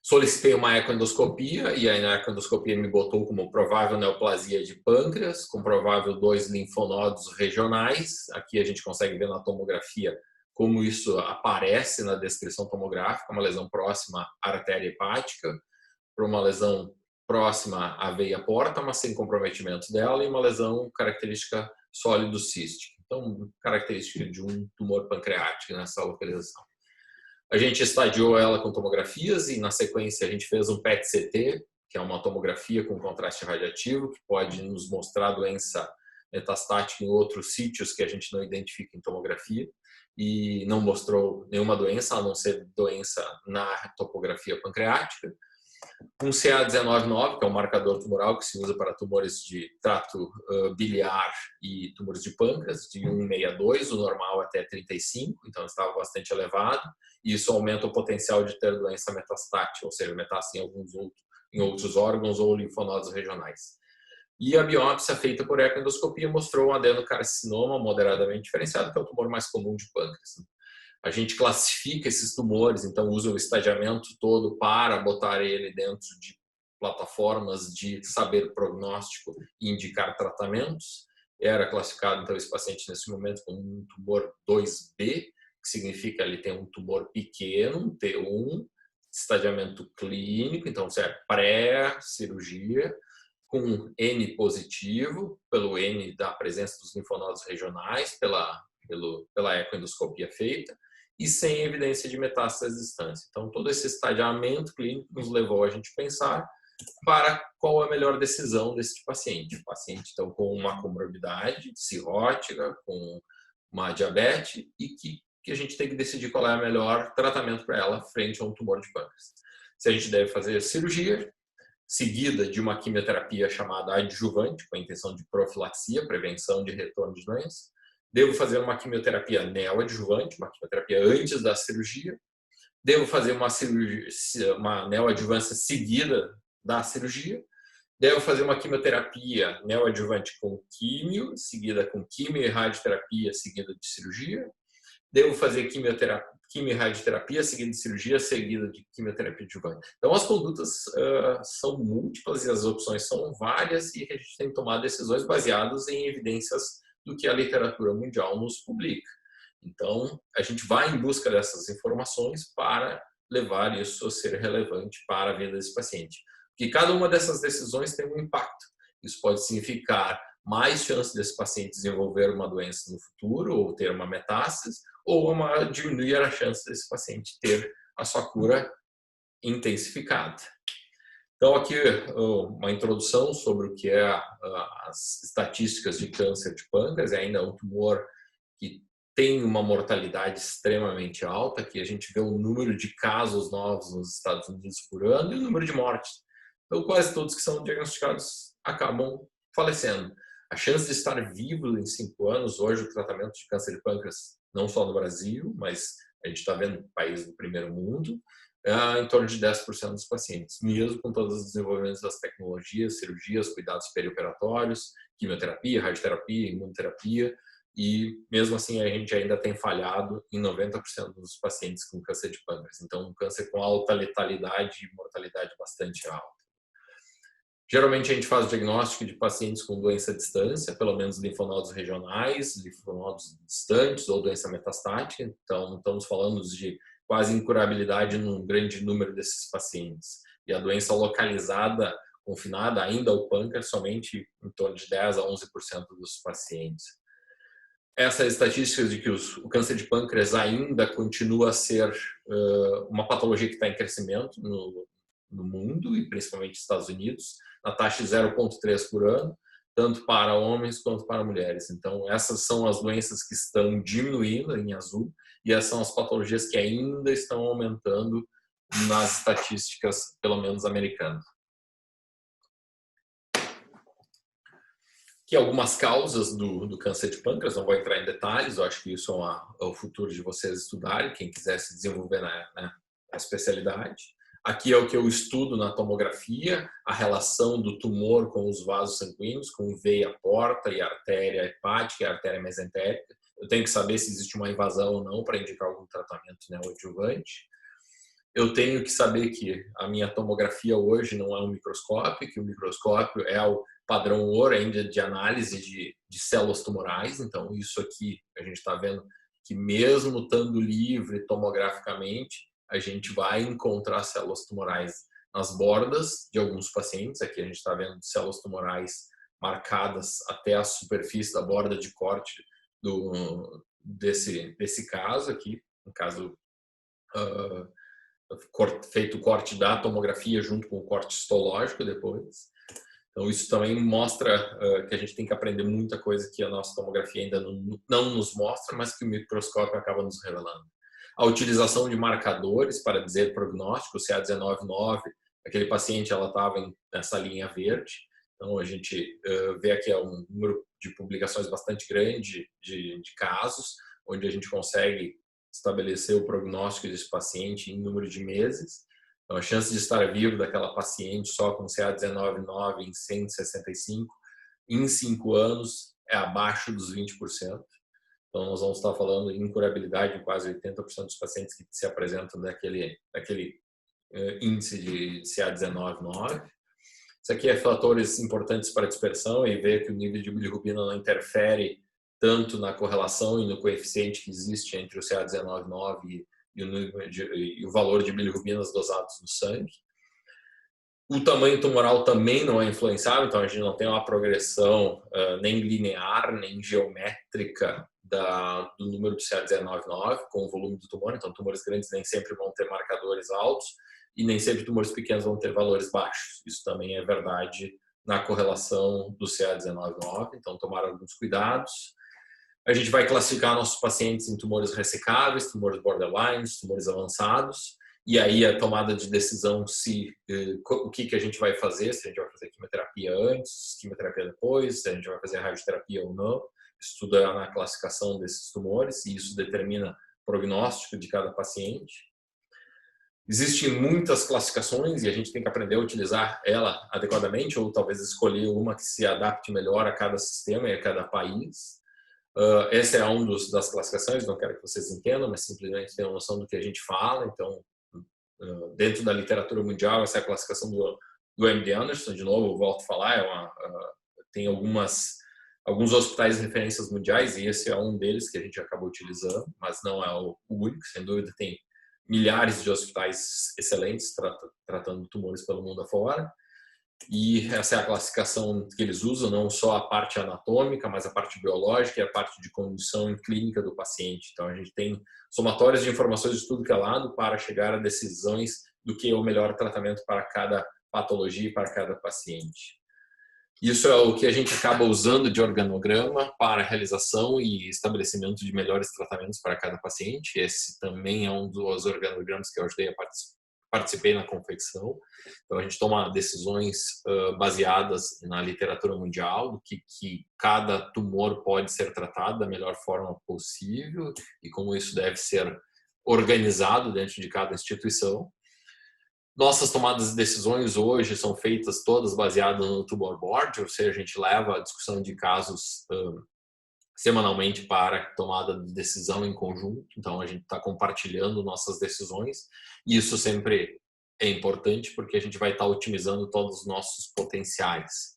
Solicitei uma ecoendoscopia e a ecoendoscopia me botou como provável neoplasia de pâncreas, com provável 2 linfonodos regionais. Aqui a gente consegue ver na tomografia como isso aparece na descrição tomográfica, uma lesão próxima à artéria hepática, para uma lesão próxima à veia porta, mas sem comprometimento dela, e uma lesão característica sólido cística. Então, característica de um tumor pancreático nessa localização. A gente estadiou ela com tomografias e, na sequência, a gente fez um PET-CT, que é uma tomografia com contraste radiativo, que pode nos mostrar doença metastática em outros sítios que a gente não identifica em tomografia, e não mostrou nenhuma doença, a não ser doença na topografia pancreática. Um CA199, que é um marcador tumoral que se usa para tumores de trato biliar e tumores de pâncreas, de 1,62, o normal até 35, então estava bastante elevado, e isso aumenta o potencial de ter doença metastática, ou seja, metástase em outros órgãos ou linfonodos regionais. E a biópsia feita por ecoendoscopia mostrou um adenocarcinoma moderadamente diferenciado, que é o tumor mais comum de pâncreas. A gente classifica esses tumores, então usa o estadiamento todo para botar ele dentro de plataformas de saber prognóstico e indicar tratamentos. Era classificado, então, esse paciente nesse momento como um tumor 2B, que significa que ele tem um tumor pequeno, um T1, estadiamento clínico, então é pré-cirurgia, com N positivo, pelo N da presença dos linfonodos regionais, pela ecoendoscopia feita, e sem evidência de metástase distância. Então, todo esse estadiamento clínico nos levou a gente pensar para qual é a melhor decisão desse paciente. O paciente, então, com uma comorbidade cirrótica, com uma diabetes, e que a gente tem que decidir qual é o melhor tratamento para ela frente a um tumor de pâncreas. Se a gente deve fazer cirurgia, seguida de uma quimioterapia chamada adjuvante, com a intenção de profilaxia, prevenção de retorno de doença. Devo fazer uma quimioterapia neoadjuvante, uma quimioterapia antes da cirurgia. Devo fazer uma neoadjuvância seguida da cirurgia. Devo fazer uma quimioterapia neoadjuvante com químio, seguida com químio e radioterapia, seguida de cirurgia. Devo fazer quimio e radioterapia, seguida de cirurgia, seguida de quimioterapia adjuvante. Então, as condutas são múltiplas e as opções são várias, e a gente tem que tomar decisões baseadas em evidências do que a literatura mundial nos publica. Então, a gente vai em busca dessas informações para levar isso a ser relevante para a vida desse paciente. Porque cada uma dessas decisões tem um impacto. Isso pode significar mais chance desse paciente desenvolver uma doença no futuro ou ter uma metástase, ou diminuir a chance desse paciente ter a sua cura intensificada. Então, aqui uma introdução sobre o que é as estatísticas de câncer de pâncreas. É ainda um tumor que tem uma mortalidade extremamente alta, que a gente vê o número de casos novos nos Estados Unidos por ano e o número de mortes. Então, quase todos que são diagnosticados acabam falecendo. A chance de estar vivo em 5 anos, hoje o tratamento de câncer de pâncreas, não só no Brasil, mas a gente está vendo países do primeiro mundo, em torno de 10% dos pacientes, mesmo com todos os desenvolvimentos das tecnologias, cirurgias, cuidados perioperatórios, quimioterapia, radioterapia, imunoterapia, e mesmo assim a gente ainda tem falhado em 90% dos pacientes com câncer de pâncreas. Então, um câncer com alta letalidade e mortalidade bastante alta. Geralmente a gente faz o diagnóstico de pacientes com doença à distância, pelo menos linfonodos regionais, linfonodos distantes ou doença metastática. Então, estamos falando de quase incurabilidade num grande número desses pacientes. E a doença localizada, confinada ainda ao pâncreas, somente em torno de 10 a 11% dos pacientes. Essas estatísticas de que o câncer de pâncreas ainda continua a ser uma patologia que está em crescimento no mundo e principalmente nos Estados Unidos, na taxa de 0,3 por ano, tanto para homens quanto para mulheres. Então, essas são as doenças que estão diminuindo em azul e essas são as patologias que ainda estão aumentando nas estatísticas, pelo menos americanas. Que algumas causas do câncer de pâncreas, não vou entrar em detalhes, eu acho que isso é o futuro de vocês estudarem, quem quiser se desenvolver na especialidade. Aqui é o que eu estudo na tomografia, a relação do tumor com os vasos sanguíneos, com veia porta e artéria hepática e artéria mesentérica. Eu tenho que saber se existe uma invasão ou não para indicar algum tratamento neoadjuvante. Eu tenho que saber que a minha tomografia hoje não é um microscópio, que o microscópio é o padrão ouro ainda de análise de células tumorais. Então, isso aqui a gente está vendo que mesmo estando livre tomograficamente, a gente vai encontrar células tumorais nas bordas de alguns pacientes. Aqui a gente está vendo células tumorais marcadas até a superfície da borda de corte desse caso aqui, no caso feito o corte da tomografia junto com o corte histológico depois. Então, isso também mostra que a gente tem que aprender muita coisa que a nossa tomografia ainda não nos mostra, mas que o microscópio acaba nos revelando. A utilização de marcadores para dizer prognóstico, CA19-9, aquele paciente ela estava nessa linha verde. Então, a gente vê aqui um número de publicações bastante grande de casos, onde a gente consegue estabelecer o prognóstico desse paciente em número de meses. Então, a chance de estar vivo daquela paciente só com CA19-9 em 165 em 5 anos é abaixo dos 20%. Então, nós vamos estar falando em incurabilidade em quase 80% dos pacientes que se apresentam daquele índice de CA19-9. Isso aqui é fatores importantes para a dispersão e ver que o nível de bilirrubina não interfere tanto na correlação e no coeficiente que existe entre o CA19-9 e o valor de bilirrubinas dosados no sangue. O tamanho tumoral também não é influenciável, então a gente não tem uma progressão nem linear, nem geométrica do número de CA19-9 com o volume do tumor. Então, tumores grandes nem sempre vão ter marcadores altos e nem sempre tumores pequenos vão ter valores baixos. Isso também é verdade na correlação do CA19-9, então tomar alguns cuidados. A gente vai classificar nossos pacientes em tumores ressecáveis, tumores borderlines, tumores avançados, e aí a tomada de decisão o que a gente vai fazer, se a gente vai fazer quimioterapia antes, quimioterapia depois, se a gente vai fazer radioterapia ou não. Isso tudo é na classificação desses tumores e isso determina o prognóstico de cada paciente. Existem muitas classificações e a gente tem que aprender a utilizar ela adequadamente ou talvez escolher uma que se adapte melhor a cada sistema e a cada país. Essa é uma das classificações, não quero que vocês entendam, mas simplesmente tenham noção do que a gente fala. Então, dentro da literatura mundial, essa é a classificação do MD Anderson. De novo, eu volto a falar, tem alguns hospitais de referências mundiais e esse é um deles que a gente acabou utilizando, mas não é o único, sem dúvida tem milhares de hospitais excelentes tratando tumores pelo mundo afora. E essa é a classificação que eles usam, não só a parte anatômica, mas a parte biológica e a parte de condição clínica do paciente. Então, a gente tem somatórios de informações de tudo que é lado para chegar a decisões do que é o melhor tratamento para cada patologia e para cada paciente. Isso é o que a gente acaba usando de organograma para a realização e estabelecimento de melhores tratamentos para cada paciente. Esse também é um dos organogramas que eu ajudei a participei na confecção. Então, a gente toma decisões baseadas na literatura mundial, do que cada tumor pode ser tratado da melhor forma possível e como isso deve ser organizado dentro de cada instituição. Nossas tomadas de decisões hoje são feitas todas baseadas no tumor board, ou seja, a gente leva a discussão de casos semanalmente para tomada de decisão em conjunto. Então, a gente está compartilhando nossas decisões e isso sempre é importante porque a gente vai estar otimizando todos os nossos potenciais.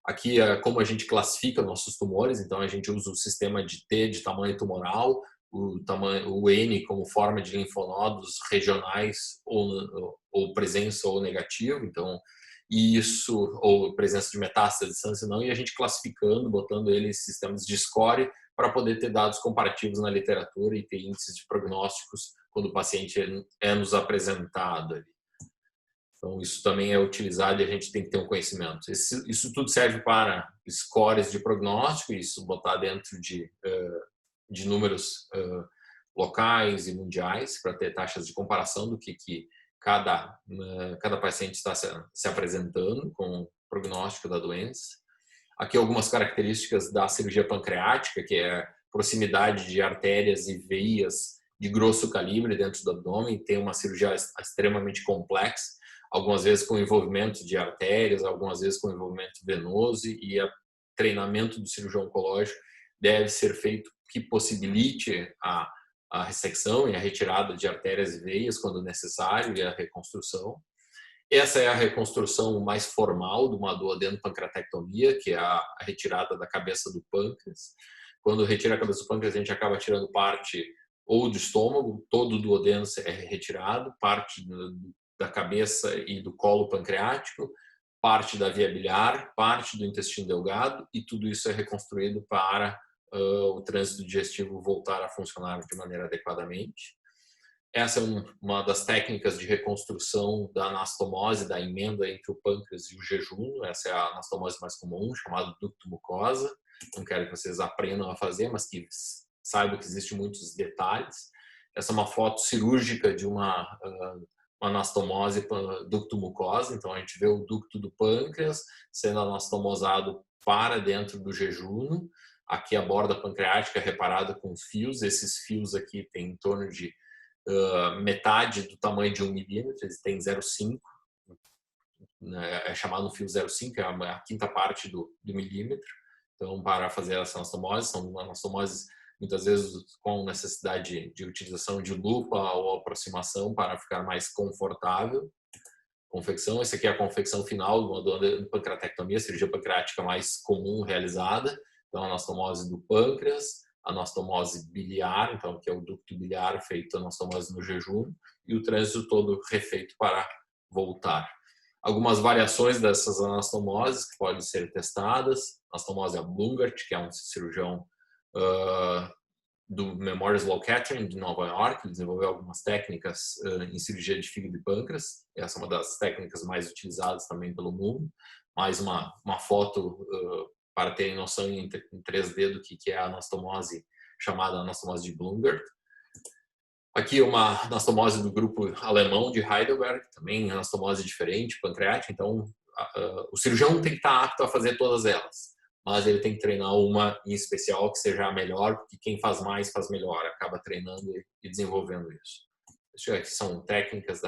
Aqui é como a gente classifica nossos tumores, então a gente usa o sistema de T de tamanho tumoral, o N como forma de linfonodos regionais ou presença ou negativo, então isso, ou presença de metástase, distância não, e a gente classificando, botando ele em sistemas de score para poder ter dados comparativos na literatura e ter índices de prognósticos quando o paciente é nos apresentado ali. Então, isso também é utilizado e a gente tem que ter um conhecimento. Isso tudo serve para scores de prognóstico, isso botar dentro de números locais e mundiais, para ter taxas de comparação do que cada paciente está se apresentando com o prognóstico da doença. Aqui algumas características da cirurgia pancreática, que é proximidade de artérias e veias de grosso calibre dentro do abdômen, tem uma cirurgia extremamente complexa, algumas vezes com envolvimento de artérias, algumas vezes com envolvimento venoso, e o treinamento do cirurgião oncológico deve ser feito que possibilite a ressecção e a retirada de artérias e veias quando necessário e a reconstrução. Essa é a reconstrução mais formal de uma duodeno-pancreatectomia, que é a retirada da cabeça do pâncreas. Quando retira a cabeça do pâncreas, a gente acaba tirando parte ou do estômago, todo o duodeno é retirado, parte da cabeça e do colo pancreático, parte da via biliar, parte do intestino delgado, e tudo isso é reconstruído para o trânsito digestivo voltar a funcionar de maneira adequadamente. Essa é uma das técnicas de reconstrução da anastomose, da emenda entre o pâncreas e o jejum. Essa é a anastomose mais comum, chamada ducto mucosa. Não quero que vocês aprendam a fazer, mas que saibam que existem muitos detalhes. Essa é uma foto cirúrgica de uma anastomose ducto mucosa. Então, a gente vê o ducto do pâncreas sendo anastomosado para dentro do jejum. Aqui a borda pancreática é reparada com fios. Esses fios aqui têm em torno de metade do tamanho de 1 milímetro, eles têm 0,5, é chamado um fio 0,5, é a quinta parte do milímetro. Então, para fazer essa anastomose, são anastomoses muitas vezes com necessidade de utilização de lupa ou aproximação para ficar mais confortável. Confecção, essa aqui é a confecção final de uma pancreatectomia, cirurgia pancreática mais comum realizada. Então, anastomose do pâncreas, anastomose biliar, então que é o ducto biliar feito anastomose no jejum, e o trânsito todo refeito para voltar. Algumas variações dessas anastomoses que podem ser testadas: anastomose a Blungart, que é um cirurgião do Memorial Sloan Kettering de Nova York, ele desenvolveu algumas técnicas em cirurgia de fígado e pâncreas. Essa é uma das técnicas mais utilizadas também pelo mundo. Mais uma foto para terem noção em 3D do que é a anastomose, chamada anastomose de Blungart. Aqui uma anastomose do grupo alemão de Heidelberg, também anastomose diferente, pancreática. Então, o cirurgião tem que estar apto a fazer todas elas, mas ele tem que treinar uma em especial que seja a melhor, porque quem faz mais faz melhor, acaba treinando e desenvolvendo isso. Isso aqui são técnicas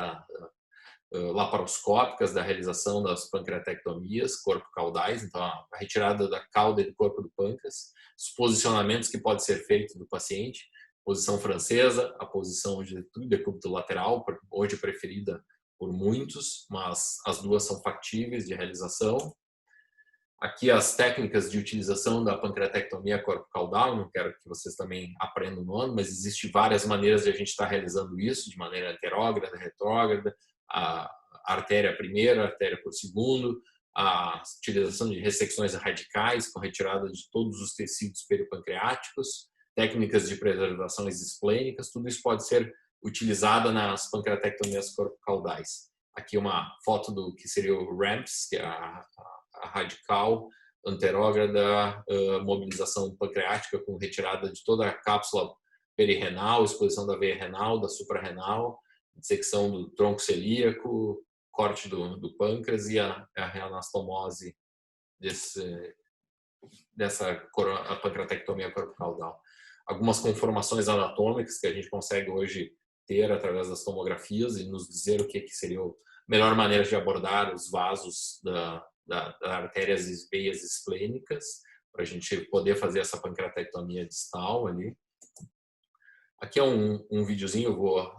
laparoscópicas da realização das pancreatectomias corpo-caudais, então a retirada da cauda e do corpo do pâncreas, os posicionamentos que pode ser feito do paciente, posição francesa, a posição de decúbito lateral, hoje preferida por muitos, mas as duas são factíveis de realização. Aqui as técnicas de utilização da pancreatectomia corpo-caudal, não quero que vocês também aprendam o nome, mas existem várias maneiras de a gente estar realizando isso, de maneira anterógrada, retrógrada, a artéria primeiro, a artéria por segundo, a utilização de ressecções radicais com retirada de todos os tecidos peripancreáticos, técnicas de preservação esplênicas, tudo isso pode ser utilizado nas pancreatectomias corpo-caudais. Aqui uma foto do que seria o RAMPS, que é a radical anterógrada, mobilização pancreática com retirada de toda a cápsula perirenal, exposição da veia renal, da suprarrenal, dissecção do tronco celíaco, corte do pâncreas e a reanastomose dessa pancreatectomia corpo-caudal. Algumas conformações anatômicas que a gente consegue hoje ter através das tomografias e nos dizer o que seria a melhor maneira de abordar os vasos das artérias e veias esplênicas, para a gente poder fazer essa pancreatectomia distal ali. Aqui é um videozinho, eu vou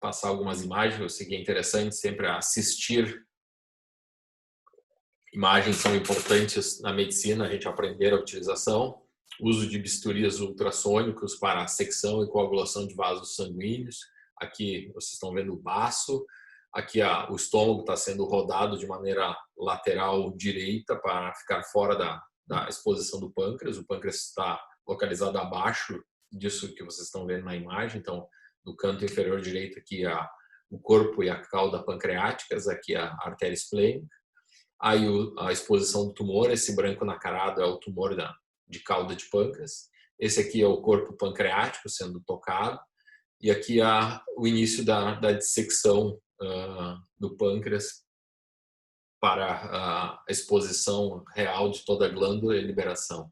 passar algumas imagens. Eu sei que é interessante sempre assistir. Imagens são importantes na medicina, a gente aprender a utilização. Uso de bisturis ultrassônicos para secção e coagulação de vasos sanguíneos. Aqui vocês estão vendo o baço. Aqui o estômago está sendo rodado de maneira lateral direita para ficar fora da exposição do pâncreas. O pâncreas está localizado abaixo disso que vocês estão vendo na imagem. Então, no canto inferior direito aqui o corpo e a cauda pancreáticas, aqui a artéria esplênica. Aí a exposição do tumor, esse branco nacarado é o tumor de cauda de pâncreas. Esse aqui é o corpo pancreático sendo tocado. E aqui o início da dissecção do pâncreas para a exposição real de toda a glândula e liberação.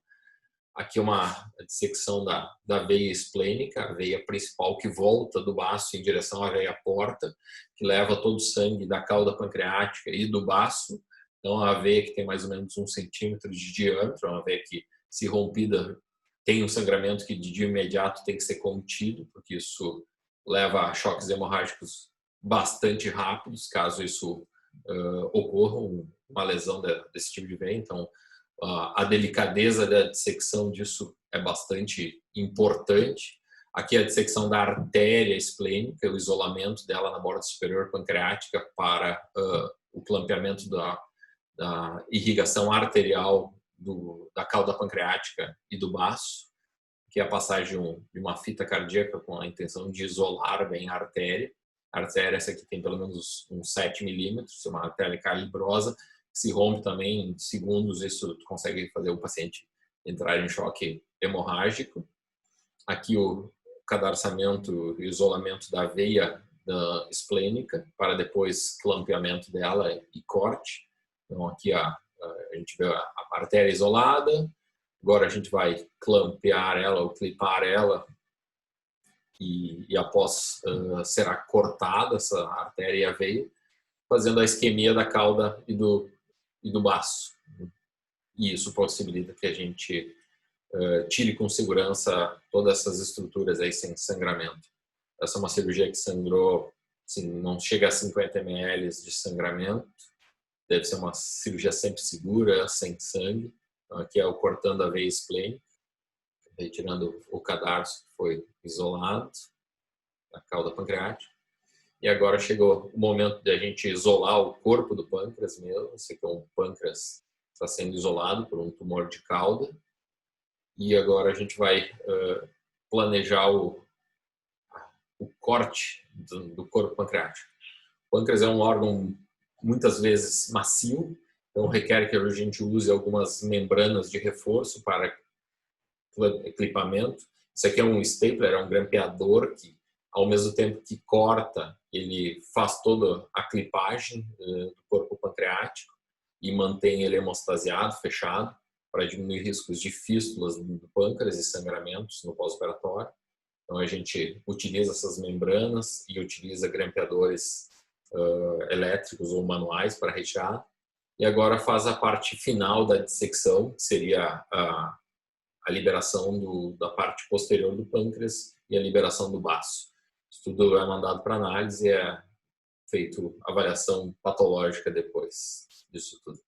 Aqui uma dissecção da veia esplênica, a veia principal que volta do baço em direção à veia porta, que leva todo o sangue da cauda pancreática e do baço. Então, a veia que tem mais ou menos 1 centímetro de diâmetro, é uma veia que, se rompida, tem um sangramento que de imediato tem que ser contido, porque isso leva a choques hemorrágicos bastante rápidos, caso isso ocorra, uma lesão desse tipo de veia. Então, a delicadeza da dissecção disso é bastante importante. Aqui a dissecção da artéria esplênica, o isolamento dela na borda superior pancreática para o clampeamento da irrigação arterial da cauda pancreática e do baço, que é a passagem de uma fita cardíaca com a intenção de isolar bem a artéria. A artéria, essa aqui tem pelo menos uns 7 milímetros, uma artéria calibrosa, que se rompe também em segundos, isso consegue fazer o paciente entrar em choque hemorrágico. Aqui o cadarçamento e isolamento da veia esplênica, para depois clampeamento dela e corte. Então aqui a gente vê a artéria isolada, agora a gente vai clampear ela ou clipar ela e após será cortada essa artéria e a veia, fazendo a isquemia da cauda e do baço. E isso possibilita que a gente tire com segurança todas essas estruturas aí sem sangramento. Essa é uma cirurgia que sangrou, assim, não chega a 50 ml de sangramento. Deve ser uma cirurgia sempre segura, sem sangue. Então, aqui é o cortando a veia esplênica, retirando o cadarço que foi isolado, a cauda pancreática. E agora chegou o momento de a gente isolar o corpo do pâncreas mesmo. Esse aqui é um pâncreas que está sendo isolado por um tumor de cauda. E agora a gente vai planejar o corte do corpo pancreático. O pâncreas é um órgão muitas vezes macio, então requer que a gente use algumas membranas de reforço para clipamento. Isso aqui é um stapler, é um grampeador que, ao mesmo tempo que corta, ele faz toda a clipagem do corpo pancreático e mantém ele hemostasiado, fechado, para diminuir riscos de fístulas do pâncreas e sangramentos no pós-operatório. Então a gente utiliza essas membranas e utiliza grampeadores elétricos ou manuais para rechear. E agora faz a parte final da dissecção, que seria a liberação da parte posterior do pâncreas e a liberação do baço. Isso tudo é mandado para análise e é feito avaliação patológica depois disso tudo.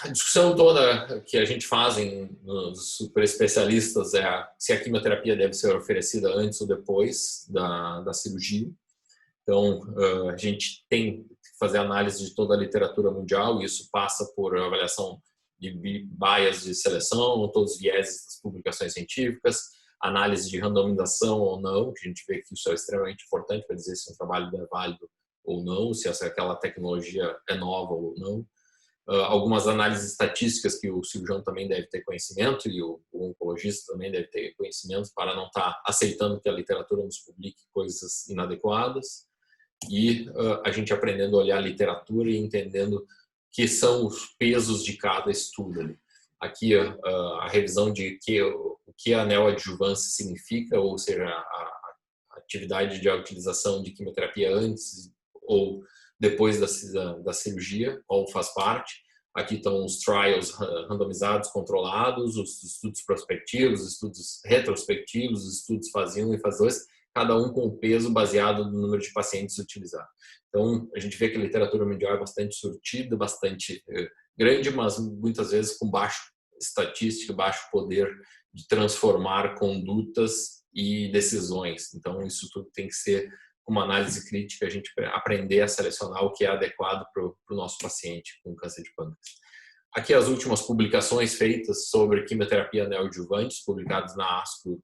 A discussão toda que a gente faz nos super especialistas é se a quimioterapia deve ser oferecida antes ou depois da cirurgia. Então, a gente tem que fazer análise de toda a literatura mundial e isso passa por avaliação de bias de seleção, todos os vieses das publicações científicas, análise de randomização ou não, que a gente vê que isso é extremamente importante para dizer se um trabalho é válido ou não, se aquela tecnologia é nova ou não. Algumas análises estatísticas que o cirurgião também deve ter conhecimento e o oncologista também deve ter conhecimento para não estar aceitando que a literatura nos publique coisas inadequadas. E a gente aprendendo a olhar a literatura e entendendo que são os pesos de cada estudo. Aqui a revisão de o que a neoadjuvância significa, ou seja, a atividade de utilização de quimioterapia antes ou depois da cirurgia, qual faz parte. Aqui estão os trials randomizados, controlados, os estudos prospectivos, os estudos retrospectivos, os estudos fase 1 e fase 2. cada um com o peso baseado no número de pacientes utilizados. Então, a gente vê que a literatura mundial é bastante surtida, bastante grande, mas muitas vezes com baixo estatística, baixo poder de transformar condutas e decisões. Então, isso tudo tem que ser uma análise crítica, a gente aprender a selecionar o que é adequado para o nosso paciente com câncer de pâncreas. Aqui as últimas publicações feitas sobre quimioterapia neoadjuvante, publicadas na ASCO,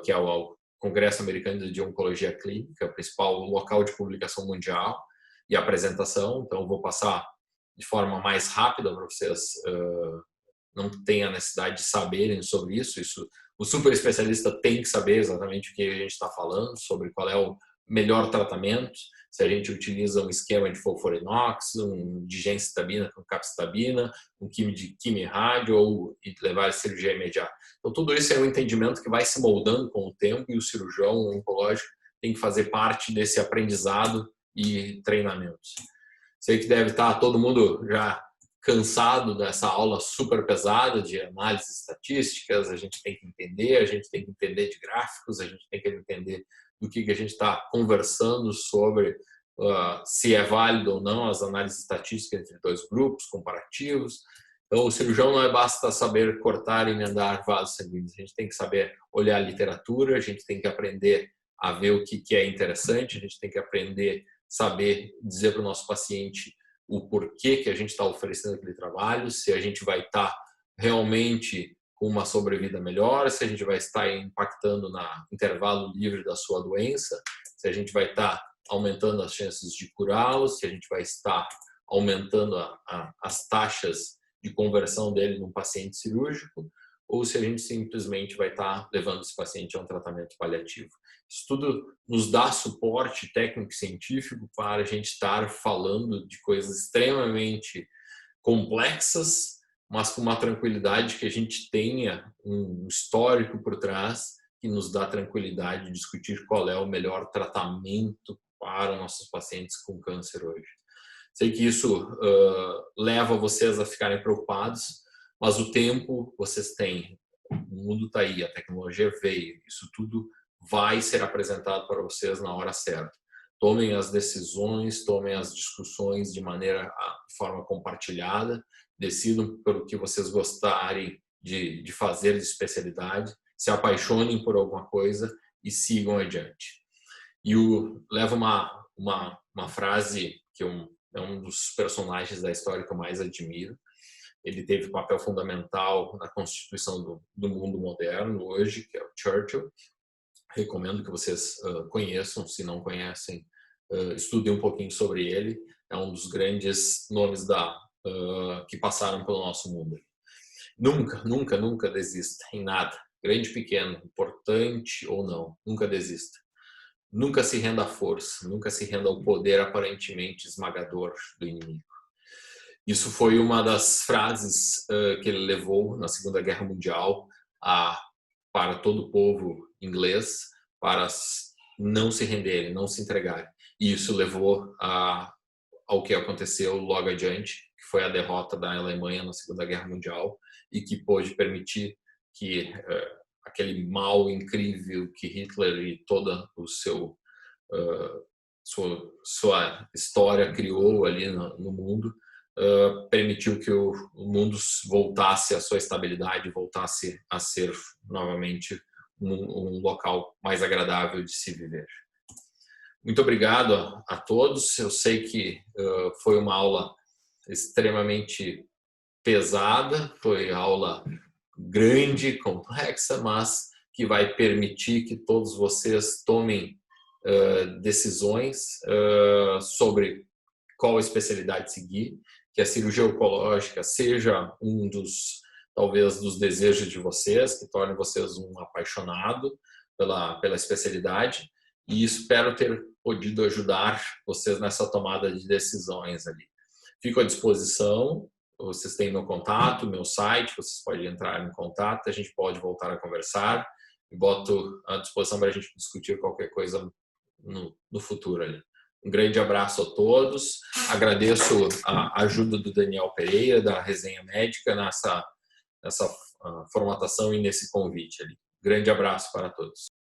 que é o Congresso Americano de Oncologia Clínica, o principal local de publicação mundial e apresentação. Então, vou passar de forma mais rápida para vocês não tenham a necessidade de saberem sobre isso. O super especialista tem que saber exatamente o que a gente está falando, sobre qual é o melhor tratamento, se a gente utiliza um esquema de FOLFIRINOX, de gencitabina com capecitabina, um de quimio-rádio ou levar a cirurgia imediata. Então, tudo isso é um entendimento que vai se moldando com o tempo e o cirurgião oncológico tem que fazer parte desse aprendizado e treinamentos. Sei que deve estar todo mundo já cansado dessa aula super pesada de análises estatísticas, a gente tem que entender de gráficos, a gente tem que entender do que a gente está conversando sobre se é válido ou não as análises estatísticas entre dois grupos, comparativos. Então, o cirurgião não basta saber cortar e emendar vasos sanguíneos, a gente tem que saber olhar a literatura, a gente tem que aprender a ver o que é interessante, a gente tem que aprender, saber dizer para o nosso paciente o porquê que a gente está oferecendo aquele trabalho, se a gente vai estar realmente com uma sobrevida melhor, se a gente vai estar impactando no intervalo livre da sua doença, se a gente vai estar aumentando as chances de curá-lo, se a gente vai estar aumentando as taxas de conversão dele num paciente cirúrgico, ou se a gente simplesmente vai estar levando esse paciente a um tratamento paliativo. Isso tudo nos dá suporte técnico e científico para a gente estar falando de coisas extremamente complexas, mas com uma tranquilidade que a gente tenha um histórico por trás que nos dá tranquilidade de discutir qual é o melhor tratamento para nossos pacientes com câncer hoje. Sei que isso leva vocês a ficarem preocupados, mas o tempo vocês têm. O mundo está aí, a tecnologia veio, isso tudo vai ser apresentado para vocês na hora certa. Tomem as decisões, tomem as discussões de forma compartilhada, decidam pelo que vocês gostarem de fazer de especialidade, se apaixonem por alguma coisa e sigam adiante. E leva uma frase que é um dos personagens da história que eu mais admiro. Ele teve um papel fundamental na constituição do mundo moderno hoje, que é o Churchill. Recomendo que vocês conheçam, se não conhecem, estudem um pouquinho sobre ele. É um dos grandes nomes que passaram pelo nosso mundo. Nunca, nunca, nunca desista em nada, grande, pequeno, importante ou não, nunca desista. Nunca se renda à força, nunca se renda ao poder aparentemente esmagador do inimigo. Isso foi uma das frases que ele levou na Segunda Guerra Mundial para todo o povo inglês, para não se renderem, não se entregarem. E isso levou ao que aconteceu logo adiante, que foi a derrota da Alemanha na Segunda Guerra Mundial e que pôde permitir que aquele mal incrível que Hitler e toda sua história criou ali no mundo, permitiu que o mundo voltasse à sua estabilidade, voltasse a ser novamente um local mais agradável de se viver. Muito obrigado a todos. Eu sei que foi uma aula extremamente pesada, foi aula grande, complexa, mas que vai permitir que todos vocês tomem decisões sobre qual especialidade seguir, que a cirurgia oncológica seja talvez dos desejos de vocês, que torne vocês um apaixonado pela especialidade, e espero ter podido ajudar vocês nessa tomada de decisões ali. Fico à disposição, vocês têm meu contato, meu site, vocês podem entrar em contato, a gente pode voltar a conversar e boto à disposição para a gente discutir qualquer coisa no futuro ali. Um grande abraço a todos, agradeço a ajuda do Daniel Pereira, da Resenha Médica, nessa formatação e nesse convite ali. Grande abraço para todos.